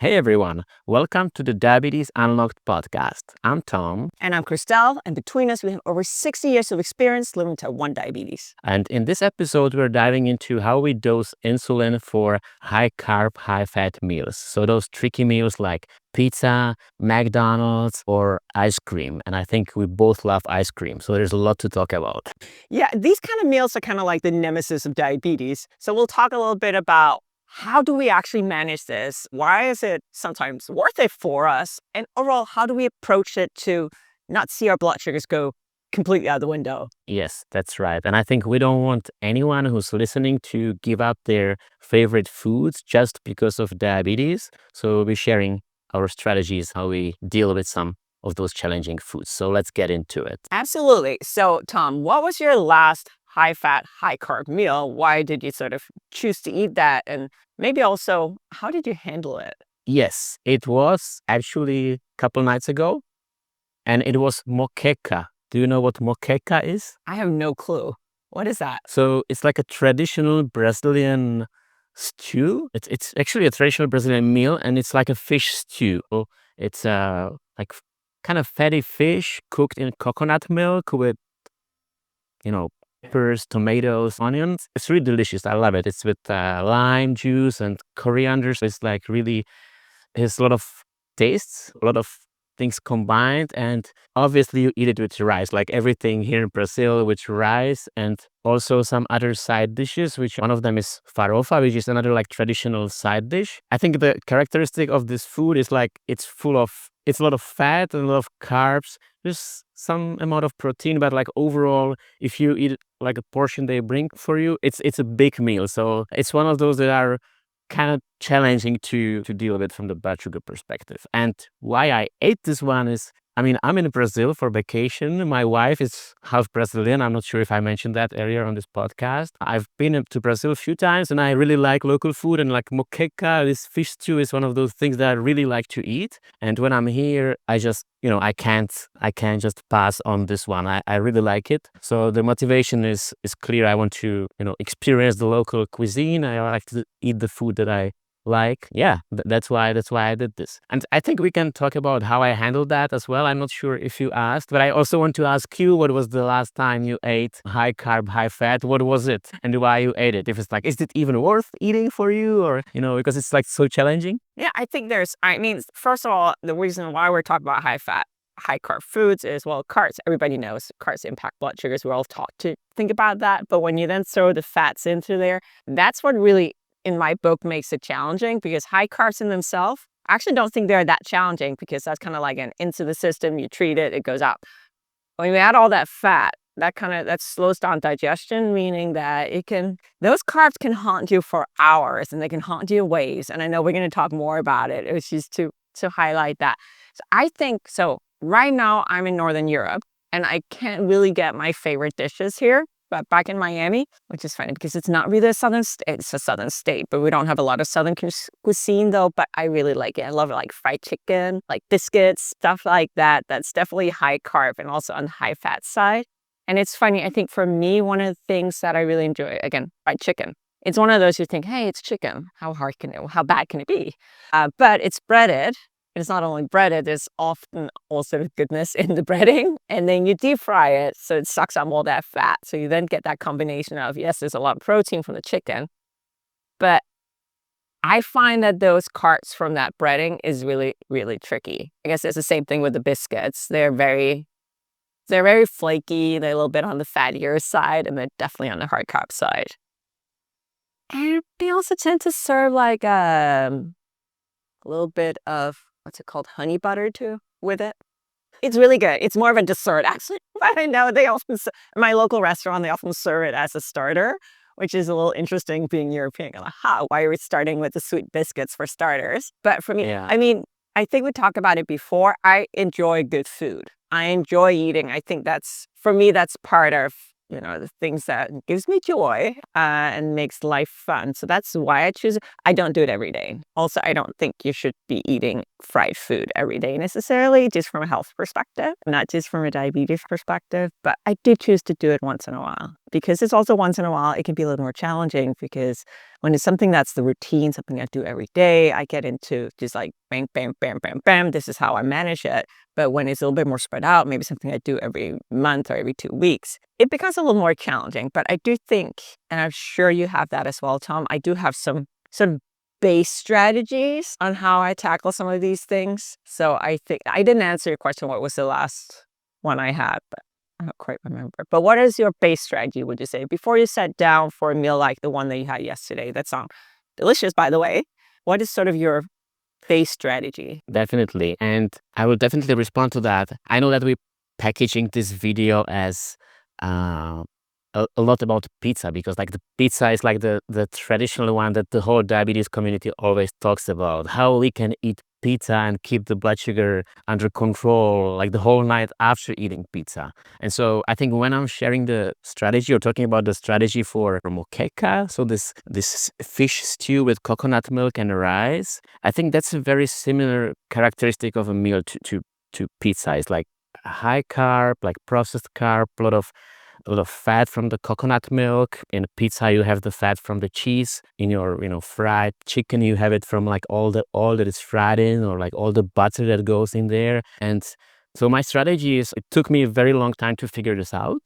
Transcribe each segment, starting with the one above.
Hey everyone, welcome to the Diabetes Unlocked podcast. I'm Tom, And I'm Christelle, and between us, we have over 60 years of experience living type 1 diabetes. and in this episode, we're diving into how we dose insulin for high carb, high fat meals. So, those tricky meals like pizza, McDonald's, or ice cream. And I think we both love ice cream, so there's a lot to talk about. Yeah, these kind of meals are kind of like the nemesis of diabetes. So we'll talk a little bit about how do we actually manage this? Why is it sometimes worth it for us? And overall, how do we approach it to not see our blood sugars go completely out the window? Yes, that's right. And I think we don't want anyone who's listening to give up their favorite foods just because of diabetes. So, we'll be sharing our strategies, how we deal with some of those challenging foods. So, let's get into it. Absolutely. So, Tom, what was your last high fat, high carb meal? Why did you sort of choose to eat that? And maybe also, how did you handle it? Yes, it was actually a couple nights ago, and it was moqueca. Do you know what moqueca is? I have no clue. What is that? So it's like a traditional Brazilian stew. It's actually a traditional Brazilian meal, and it's like a fish stew. So it's like kind of fatty fish cooked in coconut milk with peppers, tomatoes, onions. It's really delicious. I love it. It's with lime juice and coriander. So it's like really has a lot of tastes, a lot of things combined, and obviously you eat it with rice, like everything here in Brazil with rice, and also some other side dishes, which one of them is farofa, which is another like traditional side dish. I think the characteristic of this food is like it's a lot of fat and a lot of carbs. There's some amount of protein, but like overall, if you eat like a portion they bring for you, it's a big meal. So it's one of those that are kind of challenging to deal with from the blood sugar perspective. And why I ate this one is, I mean, I'm in Brazil for vacation. My wife is half Brazilian. I'm not sure if I mentioned that earlier on this podcast. I've been to Brazil a few times and I really like local food, and like moqueca, this fish stew is one of those things that I really like to eat. And when I'm here, I just, I can't just pass on this one. I really like it. So the motivation is clear. I want to, experience the local cuisine. I like to eat the food that I like. Yeah, that's why I did this. And I think we can talk about how I handled that as well. I'm not sure if you asked, but I also want to ask you, what was the last time you ate high carb, high fat? What was it and why you ate it? If it's like, is it even worth eating for you, or because it's like so challenging? Yeah, I think first of all, the reason why we're talking about high fat, high carb foods is, well, carbs. Everybody knows carbs impact blood sugars. We're all taught to think about that. But when you then throw the fats into there, that's what really, in my book, makes it challenging, because high carbs in themselves, I actually don't think they're that challenging, because that's kind of like into the system, you treat it, it goes out. When you add all that fat, that slows down digestion, meaning that those carbs can haunt you for hours, and they can haunt you ways. And I know we're going to talk more about it. It was just to highlight that. So I think, right now I'm in Northern Europe, and I can't really get my favorite dishes here. But back in Miami, which is funny because it's not really a southern state, it's a southern state, but we don't have a lot of southern cuisine though, but I really like it. I love it, like fried chicken, like biscuits, stuff like that. That's definitely high carb and also on the high fat side. And it's funny, I think for me, one of the things that I really enjoy, again, fried chicken. It's one of those you think, hey, it's chicken. How bad can it be? But it's breaded. It's not only breaded, there's often also goodness in the breading. And then you deep fry it, so it sucks up all that fat. So you then get that combination of, yes, there's a lot of protein from the chicken, but I find that those carbs from that breading is really, really tricky. I guess it's the same thing with the biscuits. They're very flaky. They're a little bit on the fattier side, and they're definitely on the hard carb side. And they also tend to serve like a little bit of, what's it called, honey butter too with it. It's really good. It's more of a dessert actually, but I know they often, in my local restaurant, they often serve it as a starter, which is a little interesting being European. Like, why are we starting with the sweet biscuits for starters? But for me, Yeah. I mean, I think we talked about it before. I enjoy good food. I enjoy eating. I think for me, that's part of, the things that gives me joy and makes life fun. So that's why I choose it. I don't do it every day. Also, I don't think you should be eating fried food every day necessarily, just from a health perspective, not just from a diabetes perspective, but I do choose to do it once in a while because it's also once in a while, it can be a little more challenging because when it's something that's the routine, something I do every day, I get into just like bam, bam, bam, bam, bam. This is how I manage it. But when it's a little bit more spread out, maybe something I do every month or every 2 weeks, it becomes a little more challenging. But I do think, and I'm sure you have that as well, Tom, I do have some sort of base strategies on how I tackle some of these things. So I think I didn't answer your question, what was the last one I had, but I don't quite remember. But what is your base strategy, would you say, before you sat down for a meal like the one that you had yesterday? That sounds delicious, by the way. What is sort of your base strategy? Definitely. And I will definitely respond to that. I know that we're packaging this video as a lot about pizza, because like the pizza is like the traditional one that the whole diabetes community always talks about, how we can eat pizza and keep the blood sugar under control like the whole night after eating pizza. And so I think when I'm sharing the strategy or talking about the strategy for moqueca, so this fish stew with coconut milk and rice, I think that's a very similar characteristic of a meal to pizza. It's like high carb, like processed carb, a lot of fat from the coconut milk. In pizza, you have the fat from the cheese. In your, fried chicken, you have it from like all the oil that is fried in, or like all the butter that goes in there. And so my strategy is, it took me a very long time to figure this out.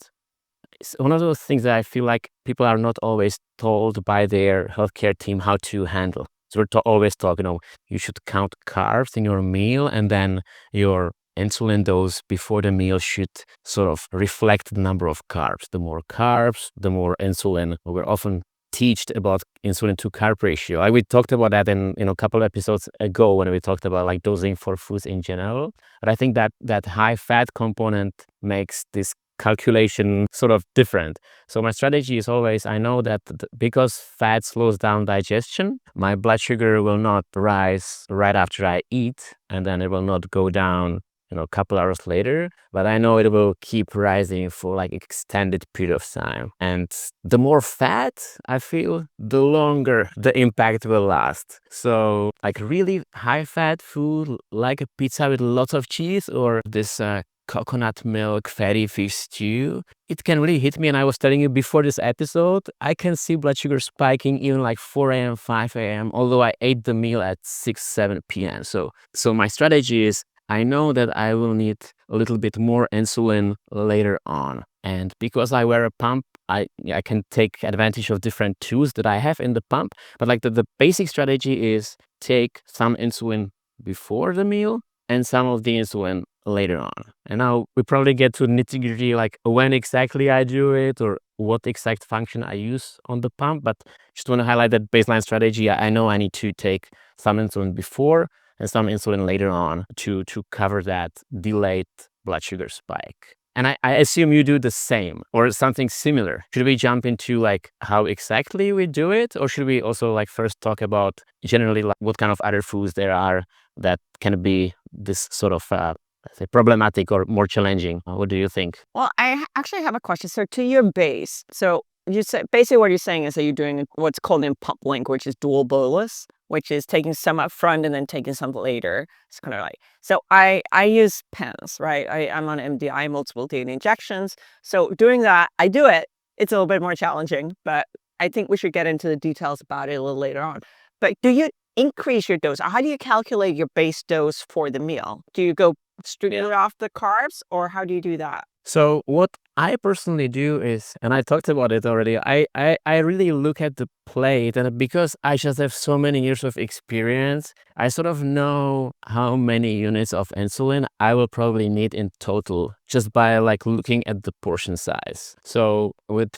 It's one of those things that I feel like people are not always told by their healthcare team how to handle. So we're always talk, you should count carbs in your meal, and then your insulin dose before the meal should sort of reflect the number of carbs. The more carbs, the more insulin. We're often taught about insulin to carb ratio. We talked about that in a couple of episodes ago when we talked about like dosing for foods in general. But I think that high fat component makes this calculation sort of different. So my strategy is always, I know that because fat slows down digestion, my blood sugar will not rise right after I eat, and then it will not go down a couple hours later, but I know it will keep rising for like extended period of time. And the more fat I feel, the longer the impact will last. So like really high fat food, like a pizza with lots of cheese, or this coconut milk fatty fish stew, it can really hit me. And I was telling you before this episode, I can see blood sugar spiking even like 4 a.m., 5 a.m., although I ate the meal at 6, 7 p.m. So my strategy is, I know that I will need a little bit more insulin later on. And because I wear a pump, I can take advantage of different tools that I have in the pump. But like the basic strategy is take some insulin before the meal and some of the insulin later on. And now we probably get to nitty-gritty, like when exactly I do it or what exact function I use on the pump. But just want to highlight that baseline strategy. I know I need to take some insulin before and some insulin later on to cover that delayed blood sugar spike. And I assume you do the same or something similar. Should we jump into like how exactly we do it, or should we also like first talk about generally like what kind of other foods there are that can be this sort of let's say problematic or more challenging? What do you think? Well, I actually have a question. So to your base, so you said basically what you're saying is that you're doing what's called in pump link, which is dual bolus, which is taking some up front and then taking some later. It's kind of like, so I use pens, right? I'm on MDI, multiple daily injections. So doing that, I do it. It's a little bit more challenging, but I think we should get into the details about it a little later on. But do you increase your dose? How do you calculate your base dose for the meal? Do you go strictly off the carbs, or how do you do that? So what I personally do is, and I talked about it already, I really look at the plate, and because I just have so many years of experience, I sort of know how many units of insulin I will probably need in total just by like looking at the portion size. So with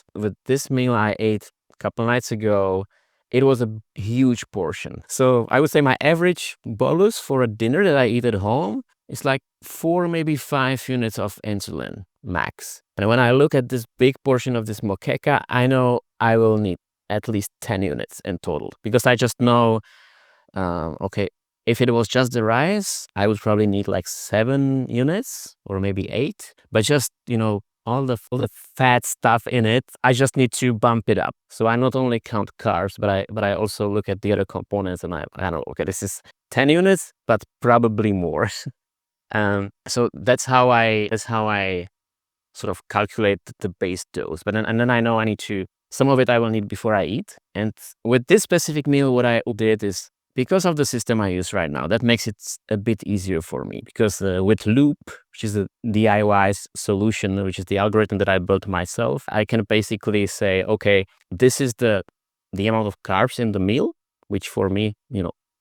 this meal I ate a couple nights ago, it was a huge portion. So I would say my average bolus for a dinner that I eat at home is like 4, maybe 5 units of insulin max. And when I look at this big portion of this moqueca, I know I will need at least 10 units in total, because I just know, okay, if it was just the rice, I would probably need like 7 units or maybe 8. But just, all the fat stuff in it, I just need to bump it up. So I not only count carbs, but I also look at the other components, and I don't know, okay, this is 10 units, but probably more. So that's how I sort of calculate the base dose. But then I know I need to, some of it I will need before I eat. And with this specific meal, what I did is, because of the system I use right now, that makes it a bit easier for me. Because with Loop, which is a DIY solution, which is the algorithm that I built myself, I can basically say, okay, this is the amount of carbs in the meal, which for me,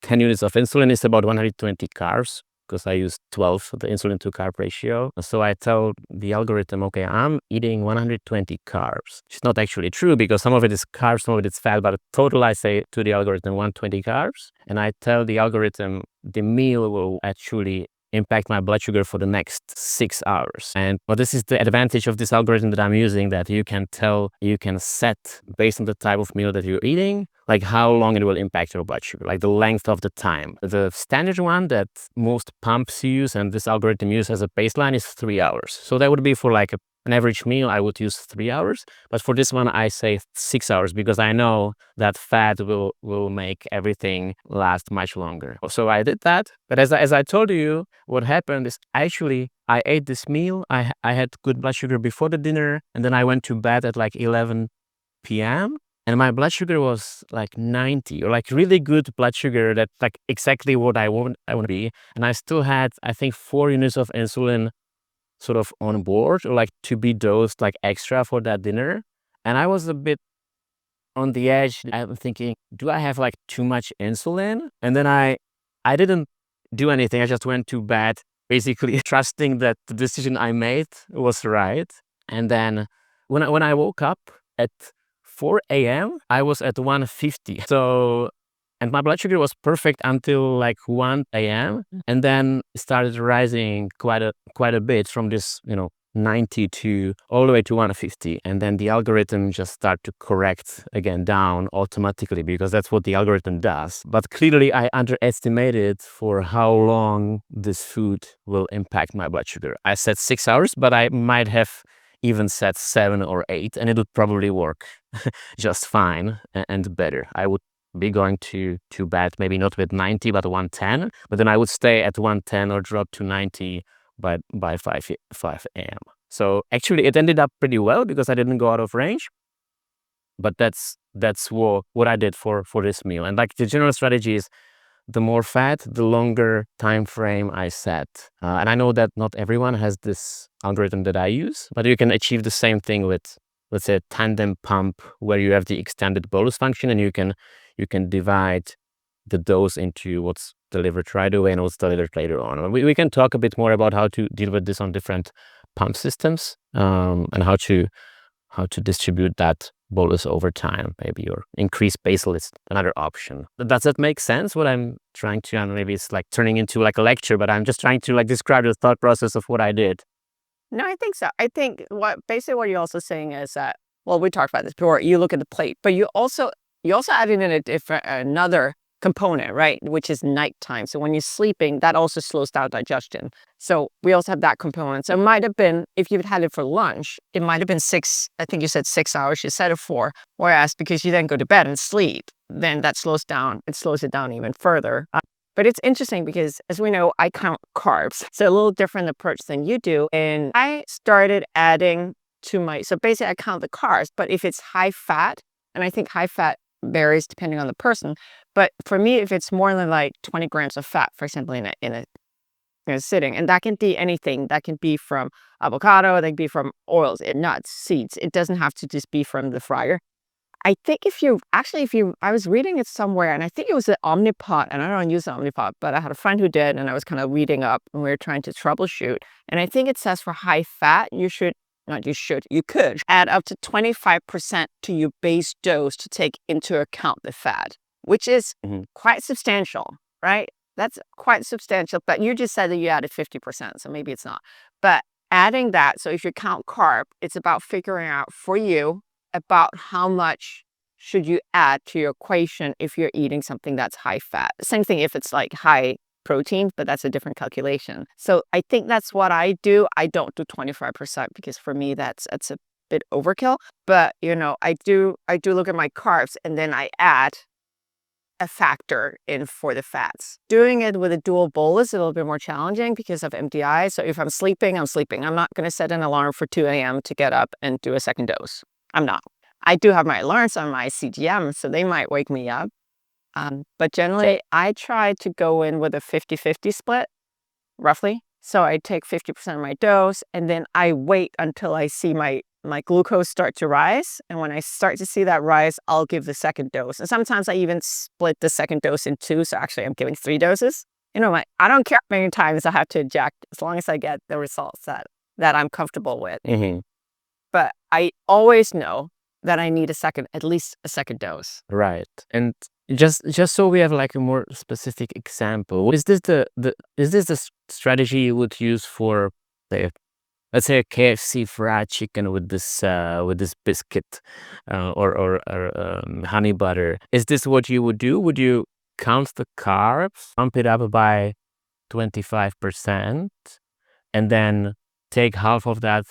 10 units of insulin is about 120 carbs, because I use 12 for the insulin to carb ratio. So I tell the algorithm, okay, I'm eating 120 carbs. It's not actually true, because some of it is carbs, some of it is fat, but total I say to the algorithm 120 carbs. And I tell the algorithm the meal will actually impact my blood sugar for the next 6 hours. And but this is the advantage of this algorithm that I'm using, that you can set based on the type of meal that you're eating, like how long it will impact your blood sugar, like the length of the time. The standard one that most pumps use and this algorithm uses as a baseline is 3 hours. So that would be for like an average meal, I would use 3 hours. But for this one, I say 6 hours, because I know that fat will make everything last much longer. So I did that. But as I told you, what happened is, actually I ate this meal. I had good blood sugar before the dinner, and then I went to bed at like 11 p.m. and my blood sugar was like 90, or like really good blood sugar. That's like exactly what I want to be. And I still had, I think, 4 units of insulin sort of on board, or like to be dosed like extra for that dinner. And I was a bit on the edge. I'm thinking, do I have like too much insulin? And then I didn't do anything. I just went to bed, basically trusting that the decision I made was right. And then when I woke up at 4 a.m., I was at 150. So, and my blood sugar was perfect until like 1 a.m. And then it started rising quite a bit from this, 90 to all the way to 150. And then the algorithm just started to correct again down automatically, because that's what the algorithm does. But clearly I underestimated for how long this food will impact my blood sugar. I said 6 hours, but I might have even said 7 or 8, and it would probably work just fine and better. I would be going to bed, maybe not with 90, but 110. But then I would stay at 110 or drop to 90 by 5 a.m. So actually it ended up pretty well, because I didn't go out of range. But that's what I did for this meal. And like the general strategy is, the more fat, the longer time frame I set. And I know that not everyone has this algorithm that I use, but you can achieve the same thing with, let's say, a tandem pump, where you have the extended bolus function, and you can divide the dose into what's delivered right away and what's delivered later on. We can talk a bit more about how to deal with this on different pump systems, and how to distribute that bolus over time, maybe, or increase basal is another option. Does that make sense, what I'm trying to, and maybe it's like turning into like a lecture, but I'm just trying to like describe the thought process of what I did. No, I think so. I think what you're also saying is that, well, we talked about this before. You look at the plate, but you also added in another component, right? Which is nighttime. So when you're sleeping, that also slows down digestion. So we also have that component. So it might have been, if you'd had it for lunch, it might have been 6. I think you said 6 hours. You said it 4. Whereas because you then go to bed and sleep, then that slows it down even further. But it's interesting because, as we know, I count carbs. So a little different approach than you do. And I started adding so basically I count the carbs, but if it's high fat, and I think high fat varies depending on the person. But for me, if it's more than like 20 grams of fat, for example, in a sitting, and that can be anything. That can be from avocado, that can be from oils, nuts, seeds. It doesn't have to just be from the fryer. I think I was reading it somewhere, and I think it was an Omnipot, and I don't use the Omnipot, but I had a friend who did, and I was kind of reading up, and we were trying to troubleshoot. And I think it says for high fat, you could add up to 25% to your base dose to take into account the fat, which is quite substantial, right? That's quite substantial, but you just said that you added 50%, so maybe it's not. But adding that, so if you count carb, it's about figuring out for you about how much should you add to your equation if you're eating something that's high fat. Same thing if it's like high protein, but that's a different calculation. So I think that's what I do. I don't do 25% because for me that's a bit overkill. But I do look at my carbs, and then I add a factor in for the fats. Doing it with a dual bolus is a little bit more challenging because of MDI. So if I'm sleeping, I'm sleeping. I'm not going to set an alarm for 2 a.m. to get up and do a second dose. I'm not. I do have my alarms on my CGM, so they might wake me up. But generally, I try to go in with a 50-50 split, roughly. So I take 50% of my dose, and then I wait until I see my glucose start to rise. And when I start to see that rise, I'll give the second dose. And sometimes I even split the second dose in two. So actually, I'm giving 3 doses. I don't care how many times I have to inject, as long as I get the results that I'm comfortable with. Mm-hmm. But I always know that I need at least a second dose. Right. And just so we have like a more specific example, is this the strategy you would use for, let's say, a KFC fried chicken with this biscuit or honey butter? Is this what you would do? Would you count the carbs, pump it up by 25%, and then take half of that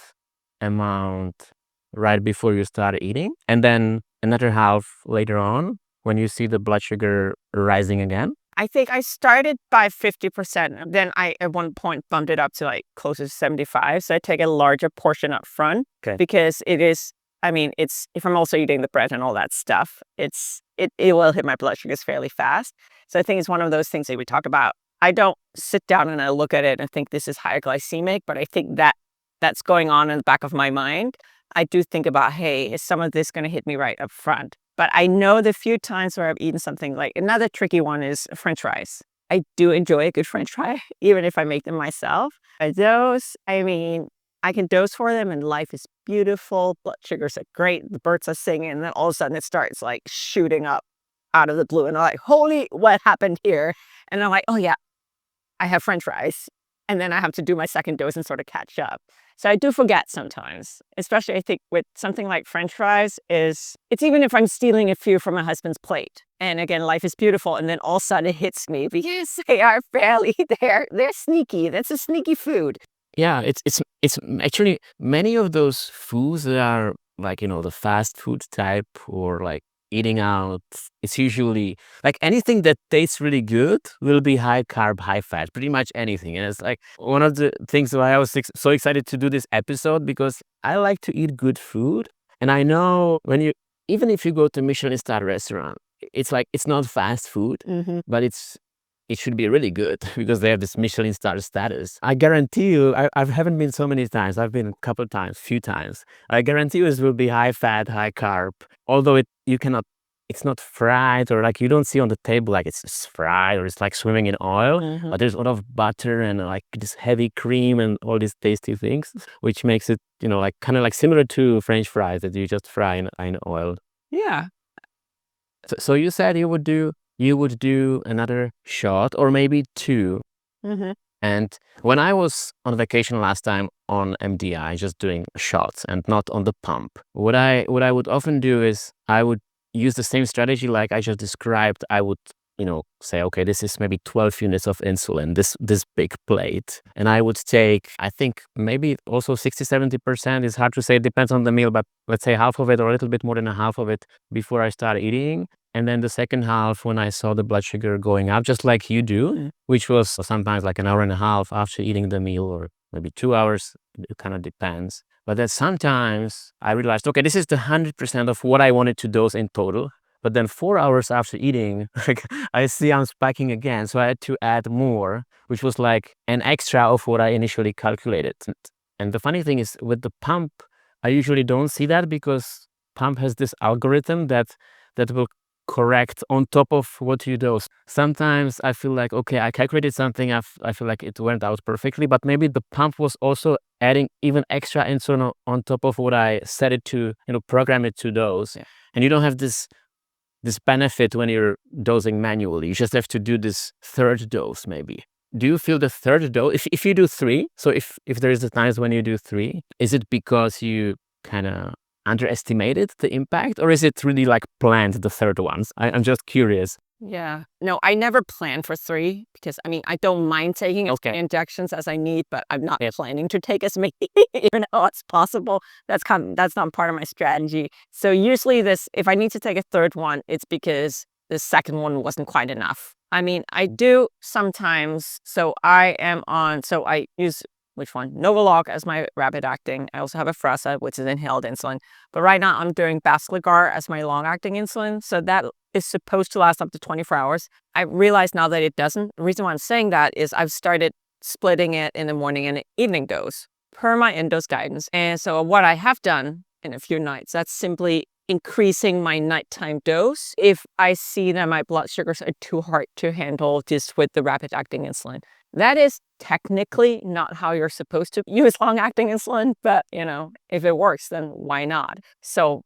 amount right before you start eating, and then another half later on when you see the blood sugar rising again? I think I started by 50%. Then I, at one point, bumped it up to like closer to 75. So I take a larger portion up front. Okay. Because it's, if I'm also eating the bread and all that stuff, it will hit my blood sugars fairly fast. So I think it's one of those things that we talk about. I don't sit down and I look at it and think this is high glycemic, but I think that's going on in the back of my mind. I do think about, hey, is some of this going to hit me right up front? But I know the few times where I've eaten something, like another tricky one is French fries. I do enjoy a good French fry, even if I make them myself. Those, I can dose for them and life is beautiful. Blood sugars are great. The birds are singing. And then all of a sudden it starts like shooting up out of the blue. And I'm like, holy, what happened here? And I'm like, oh yeah, I have French fries. And then I have to do my second dose and sort of catch up. So I do forget sometimes, especially I think with something like French fries it's even if I'm stealing a few from my husband's plate. And again, life is beautiful. And then all of a sudden it hits me because they are they're sneaky. That's a sneaky food. Yeah, it's actually many of those foods that are like, the fast food type or like eating out. It's usually like anything that tastes really good will be high carb, high fat, pretty much anything. And it's like one of the things why I was so excited to do this episode, because I like to eat good food. And I know even if you go to Michelin star restaurant, it's like, it's not fast food, but it should be really good because they have this Michelin star status. I guarantee you, I haven't been so many times. I've been a couple times, few times. I guarantee you it will be high fat, high carb. Although it's not fried, or like you don't see on the table like it's fried or it's like swimming in oil. But there's a lot of butter and like this heavy cream and all these tasty things, which makes it, like kind of like similar to French fries that you just fry in oil. Yeah. So you said you would do another shot or maybe 2. And when I was on vacation last time on MDI, just doing shots and not on the pump, what I would often do is I would use the same strategy like I just described. I would, say, okay, this is maybe 12 units of insulin, this big plate. And I would take, I think maybe also 60-70%, is hard to say, it depends on the meal, but let's say half of it or a little bit more than a half of it before I start eating. And then the second half when I saw the blood sugar going up, just like you do, which was sometimes like an hour and a half after eating the meal, or maybe 2 hours, it kind of depends. But then sometimes I realized, okay, this is the 100% of what I wanted to dose in total. But then 4 hours after eating, like, I see I'm spiking again. So I had to add more, which was like an extra of what I initially calculated. And the funny thing is with the pump, I usually don't see that because pump has this algorithm that will correct on top of what you dose. Sometimes I feel like, okay, I calculated something, I feel like it went out perfectly, but maybe the pump was also adding even extra insulin on top of what I set it to, program it to dose. Yeah. And you don't have this benefit when you're dosing manually. You just have to do this third dose maybe. Do you feel the third dose, if you do 3, so if there is a times when you do 3, is it because you kind of underestimated the impact, or is it really like planned, the third ones? I'm just curious. Yeah. No, I never plan for 3 because I don't mind taking as many injections as I need, but I'm not planning to take as many, even though it's possible. That's not part of my strategy. So usually if I need to take a third one, it's because the second one wasn't quite enough. I mean, I do sometimes, I use, which one? Novolog as my rapid acting. I also have Afrezza, which is inhaled insulin. But right now I'm doing Basaglar as my long acting insulin. So that is supposed to last up to 24 hours. I realize now that it doesn't. The reason why I'm saying that is I've started splitting it in the morning and evening dose per my endo's guidance. And so what I have done in a few nights, that's simply increasing my nighttime dose if I see that my blood sugars are too hard to handle just with the rapid acting insulin. That is technically not how you're supposed to use long acting insulin, but if it works, then why not? So,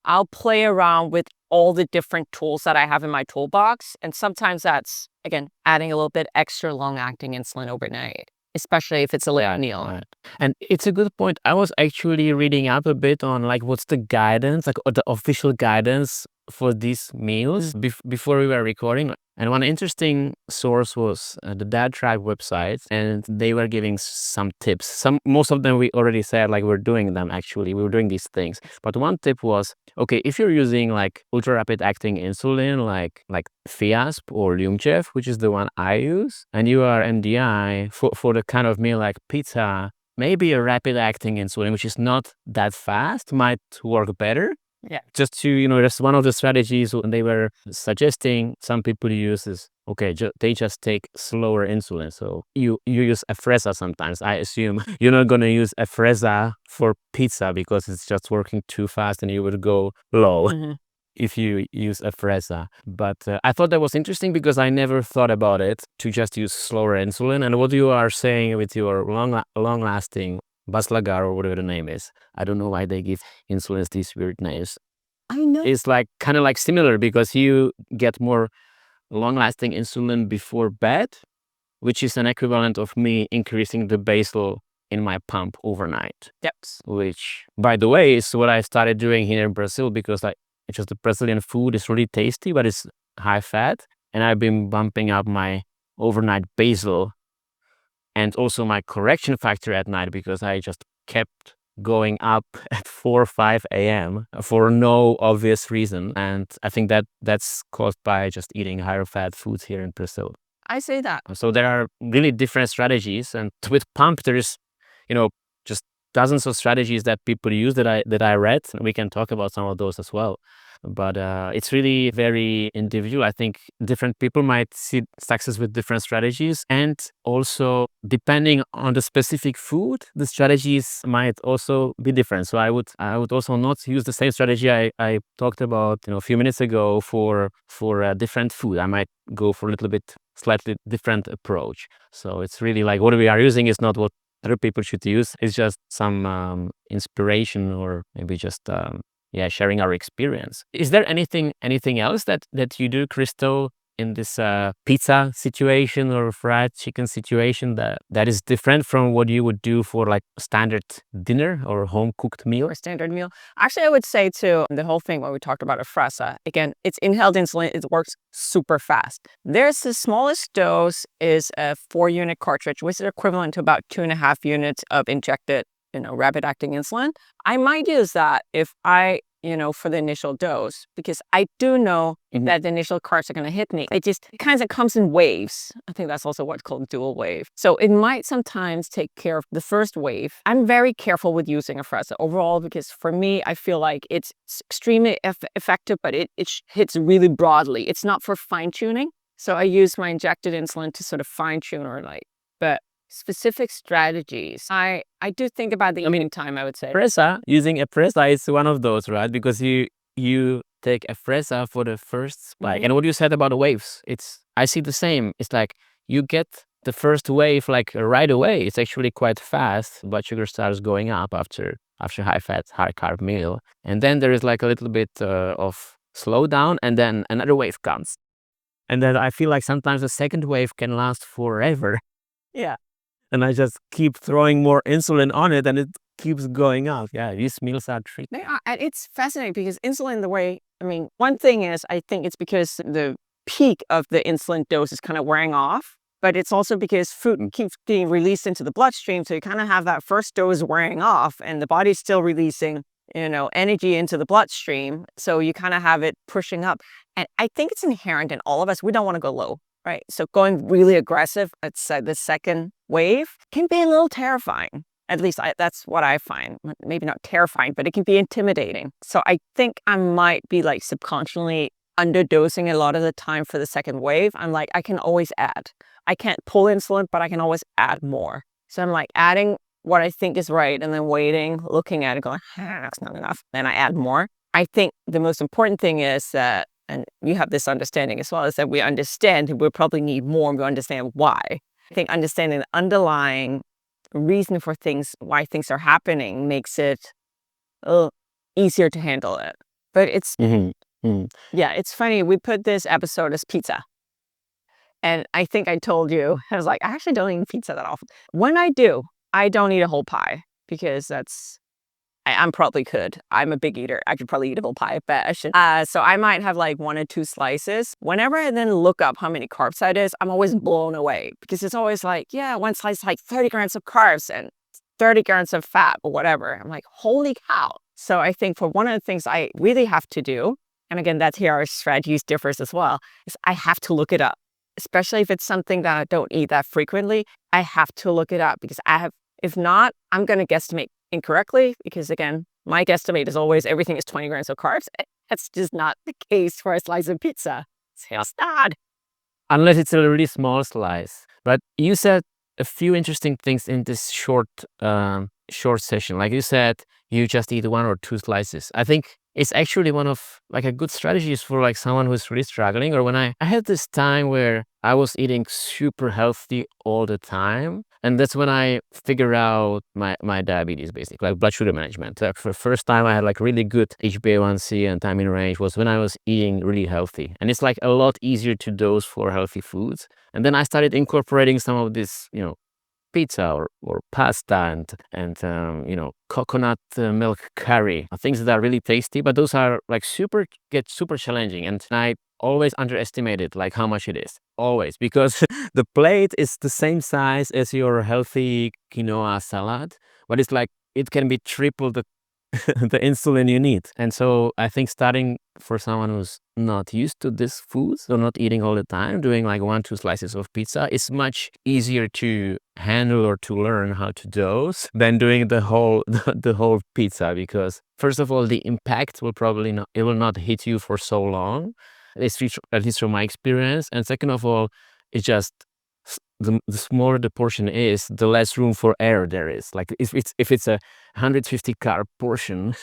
I'll play around with all the different tools that I have in my toolbox. And sometimes that's, again, adding a little bit extra long acting insulin overnight, especially if it's a late meal. Right. And it's a good point. I was actually reading up a bit on like what's the guidance, like or the official guidance for these meals before we were recording. And one interesting source was the Dad Tribe website, and they were giving some tips. Most of them we already said, like we're doing them actually. We were doing these things. But one tip was, okay, if you're using like ultra rapid acting insulin, like Fiasp or Lyumjev, which is the one I use, and you are MDI for the kind of meal like pizza, maybe a rapid acting insulin, which is not that fast, might work better. Yeah. Just to, that's one of the strategies they were suggesting some people use is, okay, they just take slower insulin. So you use Afrezza sometimes. I assume you're not going to use Afrezza for pizza because it's just working too fast and you would go low if you use Afrezza. But I thought that was interesting because I never thought about it to just use slower insulin. And what you are saying with your long-lasting Basaglar or whatever the name is. I don't know why they give insulins these weird names. I know. It's like kind of like similar because you get more long-lasting insulin before bed, which is an equivalent of me increasing the basal in my pump overnight. Yep. Which, by the way, is what I started doing here in Brazil because it's just the Brazilian food is really tasty, but it's high fat. And I've been bumping up my overnight basal and also my correction factor at night because I just kept going up at 4 or 5 a.m. for no obvious reason. And I think that's caused by just eating higher fat foods here in Brazil. I say that. So there are really different strategies. And with pump, there's, just dozens of strategies that people use that I read. And we can talk about some of those as well. But it's really very individual. I think different people might see success with different strategies. And also, depending on the specific food, the strategies might also be different. So I would also not use the same strategy I talked about a few minutes ago for a different food. I might go for a little bit slightly different approach. So it's really like what we are using is not what other people should use. It's just some inspiration or maybe just sharing our experience. Is there anything else that you do, Christo, in this pizza situation or fried chicken situation that is different from what you would do for like standard dinner or home cooked meal? Or standard meal. Actually, I would say too, the whole thing when we talked about Afrezza, again, it's inhaled insulin. It works super fast. There's the smallest dose is a 4-unit cartridge, which is equivalent to about 2.5 units of injected rapid acting insulin. I might use that if I, for the initial dose, because I do know that the initial carbs are going to hit me. It kind of comes in waves. I think that's also what's called dual wave. So it might sometimes take care of the first wave. I'm very careful with using Afrezza overall because for me, I feel like it's extremely effective, but it hits really broadly. It's not for fine tuning. So I use my injected insulin to sort of fine tune but specific strategies. I do think about the evening time, I would say. Using Afrezza is one of those, right? Because you take Afrezza for the first spike. And what you said about the waves, I see the same. It's like you get the first wave like right away. It's actually quite fast. Blood sugar starts going up after high-fat, high-carb meal. And then there is like a little bit of slowdown and then another wave comes. And then I feel like sometimes the second wave can last forever. Yeah. And I just keep throwing more insulin on it and it keeps going up. Yeah, these meals are tricky. They are, and it's fascinating because insulin, one thing is I think it's because the peak of the insulin dose is kind of wearing off, but it's also because food keeps being released into the bloodstream. So you kind of have that first dose wearing off and the body's still releasing energy into the bloodstream. So you kind of have it pushing up. And I think it's inherent in all of us. We don't want to go low, right? So going really aggressive, let's say the second wave, can be a little terrifying. At least that's what I find. Maybe not terrifying, but it can be intimidating. So I think I might be like subconsciously underdosing a lot of the time for the second wave. I'm like, I can always add. I can't pull insulin, but I can always add more. So I'm like adding what I think is right and then waiting, looking at it, going, that's not enough. Then I add more. I think the most important thing is that, and you have this understanding as well, is that we understand we'll probably need more and we understand why. I think understanding the underlying reason for things, why things are happening, makes it a little easier to handle it. But it's, yeah, it's funny. We put this episode as pizza. And I think I told you, I was like, I actually don't eat pizza that often. When I do, I don't eat a whole pie because I'm probably could. I'm a big eater. I could probably eat a whole pie, but I should. So I might have like 1 or 2 slices. Whenever I then look up how many carbs that is, I'm always blown away because it's always like, yeah, one slice is like 30 grams of carbs and 30 grams of fat or whatever. I'm like, holy cow. So I think for one of the things I really have to do, and again, that's here our strategies differs as well, is I have to look it up. Especially if it's something that I don't eat that frequently, I have to look it up because if not, I'm going to guesstimate incorrectly because again, my guesstimate is always everything is 20 grams of carbs. That's just not the case for a slice of pizza. It's just not. Unless it's a really small slice. But you said a few interesting things in this short session. Like you said, you just eat 1 or 2 slices. I think it's actually one of like a good strategies for like someone who's really struggling. Or when I had this time where I was eating super healthy all the time. And that's when I figured out my diabetes, basically, like blood sugar management. For the first time I had like really good HbA1c and time in range was when I was eating really healthy. And it's like a lot easier to dose for healthy foods. And then I started incorporating some of this, pizza or pasta and coconut milk curry, things that are really tasty, but those are like super challenging. And I always underestimated like how much it is, always, because the plate is the same size as your healthy quinoa salad, but it's like it can be triple the the insulin you need. And so I think starting for someone who's not used to this food, so not eating all the time, doing like 1, 2 slices of pizza is much easier to handle or to learn how to dose than doing the whole the whole pizza, because first of all, the impact will probably not, it will not hit you for so long, at least from my experience. And second of all, it's just the smaller the portion is, the less room for error there is. Like if it's a 150 carb portion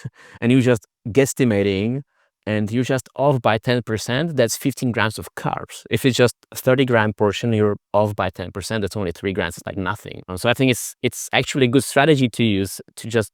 and you just guesstimating and you're just off by 10%, that's 15 grams of carbs. If it's just a 30-gram portion, you're off by 10%, that's only 3 grams. It's like nothing. So I think it's actually a good strategy to use to just,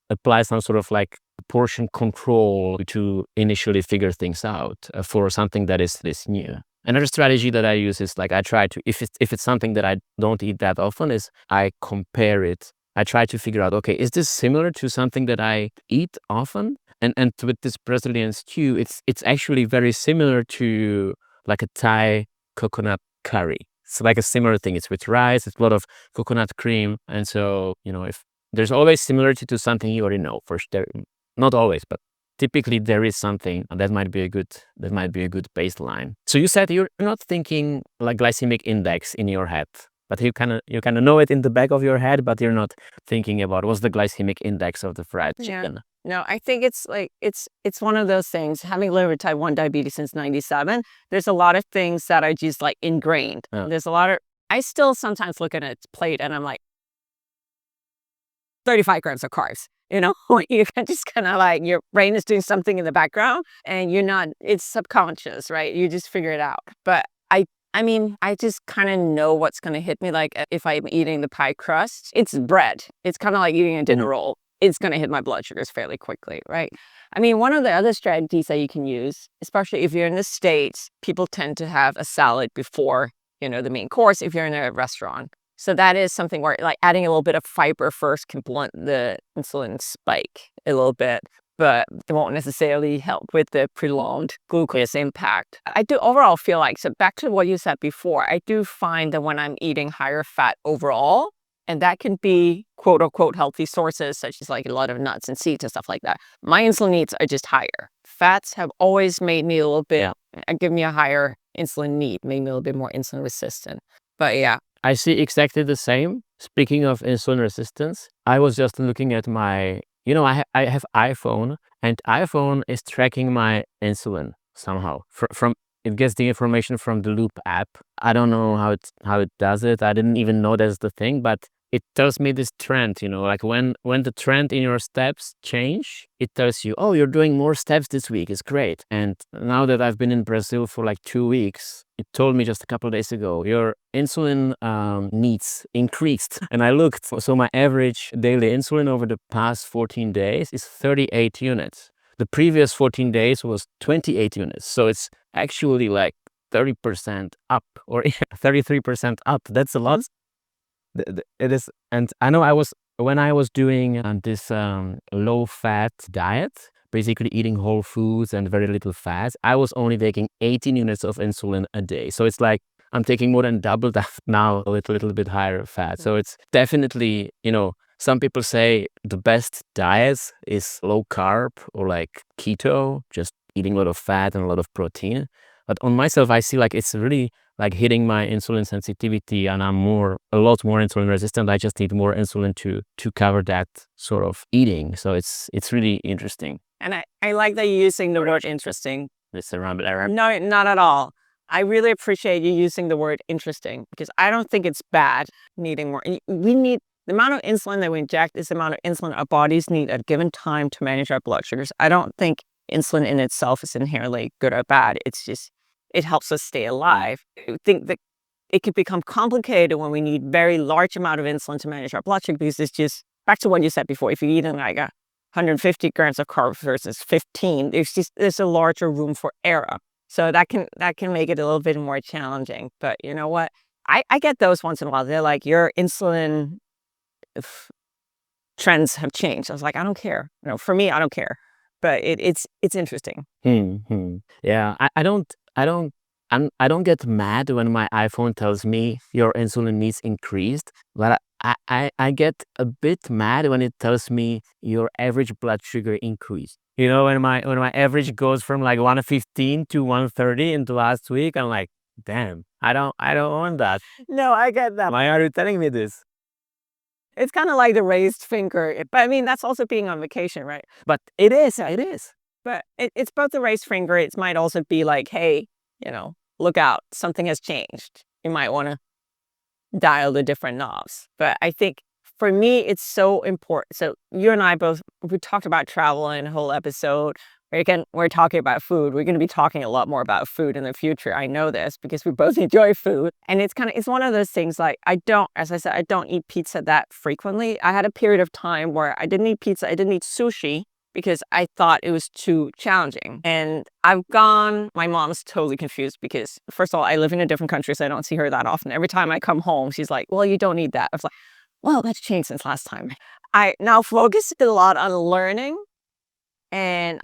apply some sort of like portion control to initially figure things out for something that is this new. Another strategy that I use is like I try to, if it's something that I don't eat that often, is I compare it. I try to figure out, okay, is this similar to something that I eat often? And with this Brazilian stew, it's actually very similar to like a Thai coconut curry. It's like a similar thing. It's with rice, it's a lot of coconut cream. And so, if there's always similarity to something you already know, for sure. Not always, but typically there is something that might be a good baseline. So you said you're not thinking like glycemic index in your head, but you kind of know it in the back of your head, but you're not thinking about what's the glycemic index of the fried chicken. Yeah. No, I think it's like it's one of those things. Having lived with type 1 diabetes since 97, there's a lot of things that are just like ingrained. Yeah. There's a lot of, I still sometimes look at a plate and I'm like, 35 grams of carbs. You can just kind of like, your brain is doing something in the background and you're not, it's subconscious, right? You just figure it out. But I mean, I just kind of know what's going to hit me. Like if I'm eating the pie crust, it's bread. It's kind of like eating a dinner roll. It's going to hit my blood sugars fairly quickly, right? I mean, one of the other strategies that you can use, especially if you're in the States, people tend to have a salad before, the main course if you're in a restaurant. So that is something where like adding a little bit of fiber first can blunt the insulin spike a little bit, but it won't necessarily help with the prolonged glucose impact. I do overall feel like, so back to what you said before, I do find that when I'm eating higher fat overall, And that can be quote unquote healthy sources, such as like a lot of nuts and seeds and stuff like that. My insulin needs are just higher. Fats have always made me a little bit, give me a higher insulin need, made me a little bit more insulin resistant. But yeah. I see exactly the same. Speaking of insulin resistance, I was just looking at my, I have iPhone, and iPhone is tracking my insulin somehow. From it gets the information from the Loop app. I don't know how it does it. I didn't even know that's the thing, but it tells me this trend, like when the trend in your steps change, it tells you, oh, you're doing more steps this week. It's great. And now that I've been in Brazil for like 2 weeks, it told me just a couple of days ago, your insulin needs increased. And I looked, so my average daily insulin over the past 14 days is 38 units. The previous 14 days was 28 units. So it's actually like 30% up, or 33% up. That's a lot. It is. And I know when I was doing this low-fat diet, basically eating whole foods and very little fat, I was only taking 18 units of insulin a day. So it's like I'm taking more than double that now, a little bit higher fat. So it's definitely, some people say the best diet is low carb or like keto, just eating a lot of fat and a lot of protein. But on myself, I see like it's really like hitting my insulin sensitivity, and I'm a lot more insulin resistant. I just need more insulin to cover that sort of eating. So it's really interesting. And I like that you're using the word interesting. It's a rabbit error. No, not at all. I really appreciate you using the word interesting, because I don't think it's bad needing more. We need the amount of insulin that we inject is the amount of insulin our bodies need at a given time to manage our blood sugars. I don't think insulin in itself is inherently good or bad. It's just, it helps us stay alive. I think that it can become complicated when we need very large amount of insulin to manage our blood sugar, because it's just, back to what you said before, if you're eating like 150 grams of carbs versus 15, there's a larger room for error. So that can make it a little bit more challenging. But you know what? I get those once in a while. They're like, your insulin trends have changed. I was like, I don't care. For me, I don't care. But it's interesting. Yeah, I don't get mad when my iPhone tells me your insulin needs increased, but I get a bit mad when it tells me your average blood sugar increased. When my average goes from like 115 to 130 in the last week, I'm like, damn, I don't want that. No, I get that. Why are you telling me this? It's kind of like the raised finger. But I mean, that's also being on vacation, right? But it is. But it's both the raised finger. It might also be like, hey, look out, something has changed. You might want to dial the different knobs. But I think for me, it's so important. So you and I both, we talked about travel in a whole episode. Again, we're talking about food. We're going to be talking a lot more about food in the future. I know this because we both enjoy food. And it's one of those things like, as I said, I don't eat pizza that frequently. I had a period of time where I didn't eat pizza. I didn't eat sushi because I thought it was too challenging. And my mom's totally confused because, first of all, I live in a different country, so I don't see her that often. Every time I come home, she's like, well, you don't eat that. I was like, well, that's changed since last time. I now focus a lot on learning. And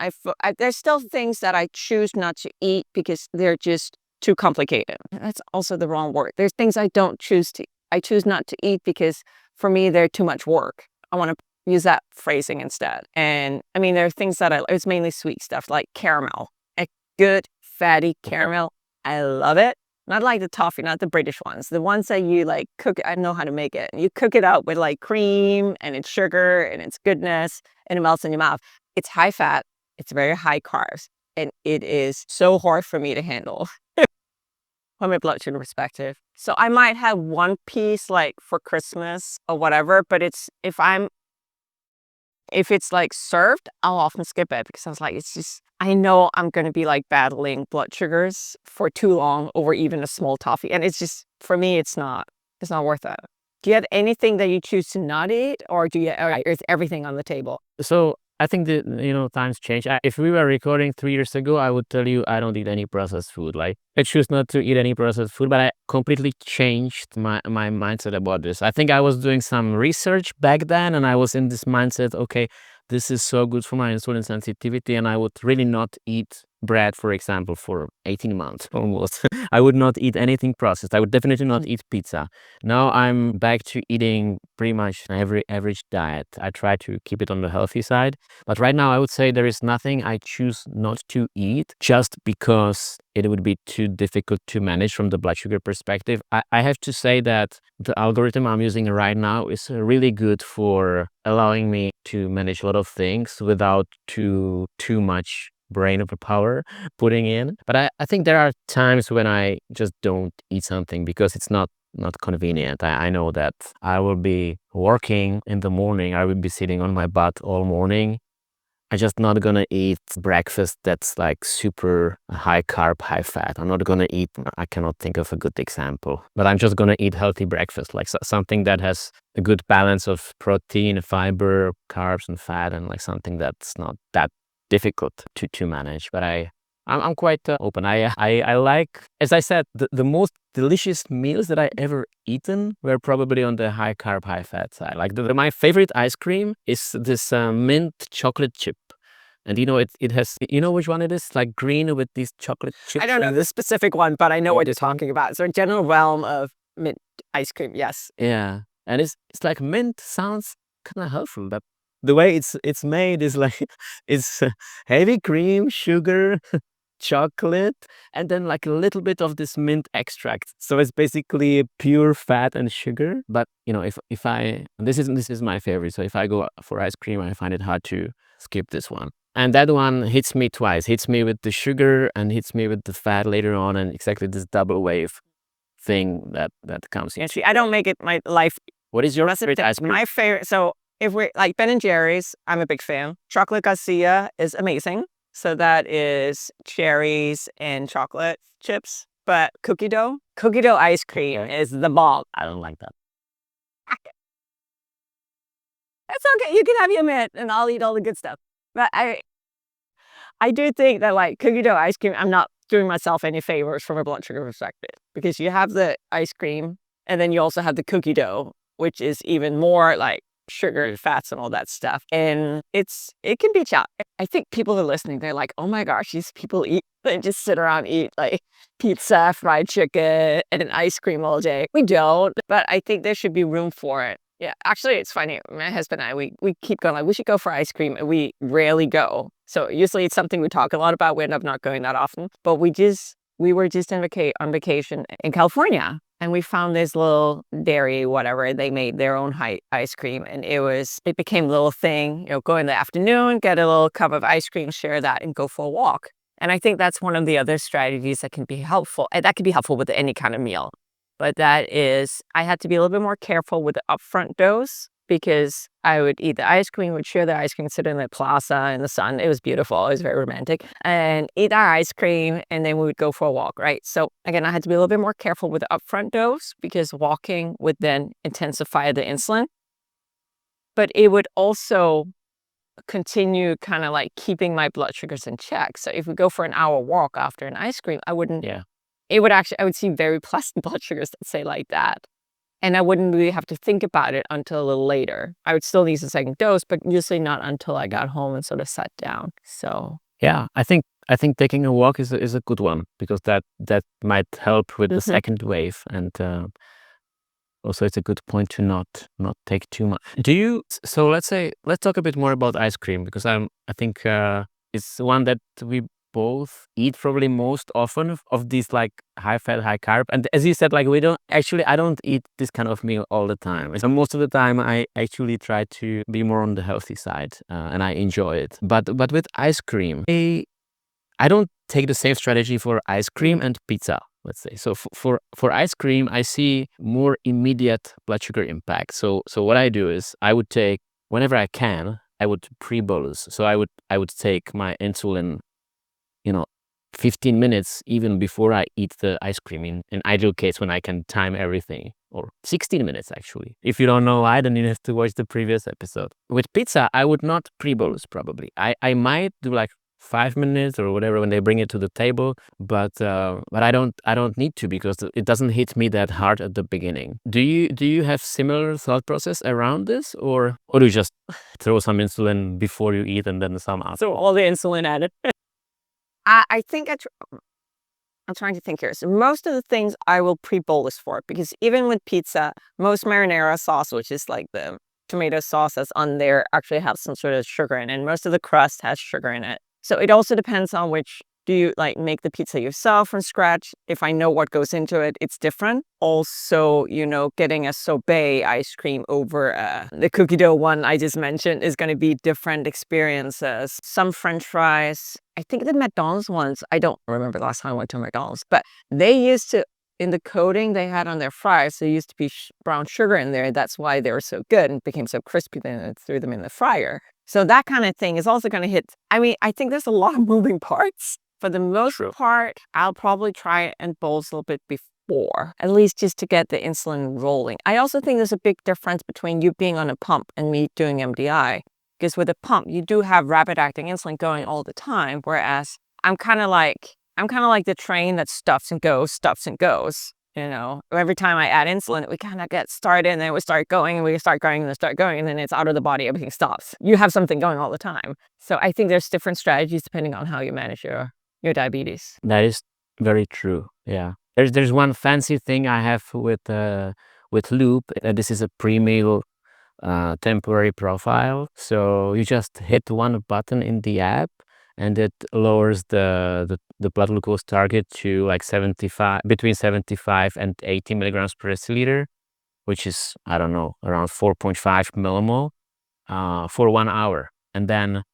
there's still things that I choose not to eat because they're just too complicated. That's also the wrong word. There's things I choose not to eat because for me, they're too much work. I want to use that phrasing instead. And I mean, there are things that it's mainly sweet stuff like caramel, a good fatty caramel. I love it. Not like the toffee, not the British ones. The ones that you like cook. I know how to make it. You cook it out with like cream and it's sugar and it's goodness and it melts in your mouth. It's high fat, it's very high carbs, and it is so hard for me to handle from a blood sugar perspective. So I might have one piece like for Christmas or whatever, but if it's like served, I'll often skip it because I was like, I know I'm going to be like battling blood sugars for too long over even a small toffee. And it's just, for me, it's not worth it. Do you have anything that you choose to not eat, or is everything on the table? So I think that, times change. If we were recording 3 years ago, I would tell you I don't eat any processed food. Like, I choose not to eat any processed food, but I completely changed my mindset about this. I think I was doing some research back then, and I was in this mindset, okay, this is so good for my insulin sensitivity, and I would really not eat bread, for example, for 18 months almost. I would not eat anything processed. I would definitely not eat pizza. Now I'm back to eating pretty much every average diet. I try to keep it on the healthy side. But right now I would say there is nothing I choose not to eat just because it would be too difficult to manage from the blood sugar perspective. I have to say that the algorithm I'm using right now is really good for allowing me to manage a lot of things without too much brain power putting in. But I think there are times when I just don't eat something because it's not convenient. I know that I will be working in the morning. I will be sitting on my butt all morning. I'm just not gonna eat breakfast that's like super high carb, high fat. I'm not gonna eat, I cannot think of a good example, but I'm just gonna eat healthy breakfast, like something that has a good balance of protein, fiber, carbs, and fat, and like something that's not that difficult to manage. But I'm quite open. I like, as I said, the most delicious meals that I ever eaten were probably on the high carb, high fat side. Like my favorite ice cream is this mint chocolate chip. And it has, you know which one it is? Like green with these chocolate chips. I don't know the specific one, but I know what you're talking about. So a general realm of mint ice cream, yes. Yeah. And it's like mint sounds kind of helpful, but the way it's made is like it's heavy cream, sugar, chocolate, and then like a little bit of this mint extract. So it's basically pure fat and sugar. But if I this is my favorite. So if I go for ice cream, I find it hard to skip this one. And that one hits me twice. Hits me with the sugar and hits me with the fat later on, and exactly this double wave thing that comes in. Actually, I don't make it my life. What is your favorite ice cream? My favorite. So if we're like Ben and Jerry's, I'm a big fan. Chocolate Garcia is amazing. So that is cherries and chocolate chips. But cookie dough ice cream is the bomb. I don't like that. That's okay. You can have your mint and I'll eat all the good stuff. But I do think that like cookie dough ice cream, I'm not doing myself any favors from a blood sugar perspective, because you have the ice cream and then you also have the cookie dough, which is even more like sugar, fats, and all that stuff. And it can be challenging. I think people are listening. They're like, oh my gosh, these people they just sit around and eat like pizza, fried chicken, and an ice cream all day. We don't, but I think there should be room for it. Yeah, actually, it's funny. My husband and I, we keep going like, we should go for ice cream, and we rarely go. So usually it's something we talk a lot about. We end up not going that often. But we were just on vacation in California, and we found this little dairy, whatever. They made their own ice cream, and it became a little thing. Go in the afternoon, get a little cup of ice cream, share that, and go for a walk. And I think that's one of the other strategies that can be helpful. And that can be helpful with any kind of meal. But I had to be a little bit more careful with the upfront dose, because I would eat the ice cream, would share the ice cream, sit in the plaza in the sun. It was beautiful. It was very romantic. And eat our ice cream, and then we would go for a walk, right? So again, I had to be a little bit more careful with the upfront dose, because walking would then intensify the insulin. But it would also continue kind of like keeping my blood sugars in check. So if we go for an hour walk after an ice cream, I wouldn't... Yeah. I would see very pleasant blood sugars, let's say, like that. And I wouldn't really have to think about it until a little later. I would still need a second dose, but usually not until I got home and sort of sat down. So yeah, I think taking a walk is a good one, because that might help with the second wave, and also it's a good point to not take too much. So let's talk a bit more about ice cream, because I think it's one that we both eat probably most often of these like high fat, high carb. And as you said, like I don't eat this kind of meal all the time. So most of the time I actually try to be more on the healthy side, and I enjoy it. But with ice cream, I don't take the same strategy for ice cream and pizza, let's say. So for ice cream, I see more immediate blood sugar impact. So what I do is I would take, whenever I can, I would pre-bolus. So I would take my insulin 15 minutes even before I eat the ice cream, in ideal case when I can time everything, or 16 minutes actually. If you don't know why, then you have to watch the previous episode. With pizza, I would not pre-bolus probably. I might do like 5 minutes or whatever when they bring it to the table, but I don't need to, because it doesn't hit me that hard at the beginning. Do you have similar thought process around this, or do you just throw some insulin before you eat and then some after? So all the insulin added. I think I'm trying to think here. So most of the things I will pre-bolus for, because even with pizza, most marinara sauce, which is like the tomato sauce that's on there, actually has some sort of sugar in it. And most of the crust has sugar in it. So it also depends on which, do you like make the pizza yourself from scratch? If I know what goes into it, it's different. Also, getting a sorbet ice cream over the cookie dough one I just mentioned is going to be different experiences. Some French fries, I think the McDonald's ones, I don't remember the last time I went to McDonald's, but they used to, in the coating they had on their fries, there used to be brown sugar in there. That's why they were so good and became so crispy. Then I threw them in the fryer. So that kind of thing is also going to hit. I mean, I think there's a lot of moving parts. For the most part, I'll probably try it and bolus a little bit before, at least just to get the insulin rolling. I also think there's a big difference between you being on a pump and me doing MDI. Because with a pump, you do have rapid acting insulin going all the time, whereas I'm kind of like the train that stops and goes. Every time I add insulin, we kind of get started and then we start going and we start going and then start going and then it's out of the body, everything stops. You have something going all the time. So I think there's different strategies depending on how you manage your diabetes. That is very true. Yeah. There's one fancy thing I have with Loop. This is a pre-meal temporary profile. So you just hit one button in the app and it lowers the blood glucose target to like between 75 and 80 milligrams per deciliter, which is, I don't know, around 4.5 millimole for 1 hour. And then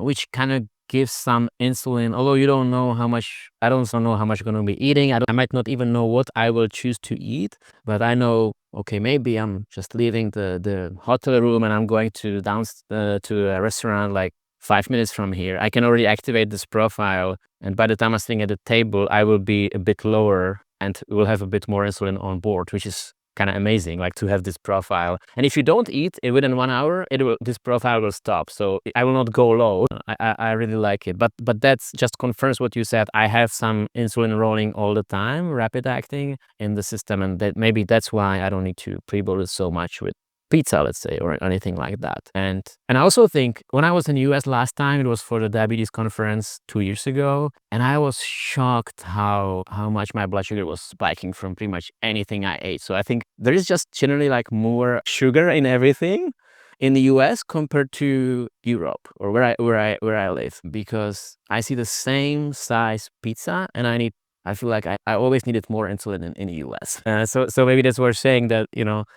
which kind of gives some insulin, although you don't know how much. I don't know how much I'm going to be eating. I might not even know what I will choose to eat, but I know, okay, maybe I'm just leaving the hotel room and I'm going to to a restaurant like 5 minutes from here. I can already activate this profile, and by the time I'm sitting at the table, I will be a bit lower and will have a bit more insulin on board, which is kind of amazing, like to have this profile. And if you don't eat within 1 hour, this profile will stop. So I will not go low. I really like it. But that's just confirms what you said. I have some insulin rolling all the time, rapid acting in the system, and maybe that's why I don't need to pre-bolus so much with pizza, let's say, or anything like that. And I also think when I was in the US last time, it was for the diabetes conference 2 years ago, and I was shocked how much my blood sugar was spiking from pretty much anything I ate. So I think there is just generally like more sugar in everything in the US compared to Europe or where I live, because I see the same size pizza and I feel like I always needed more insulin in the US. So maybe that's what we're saying, that,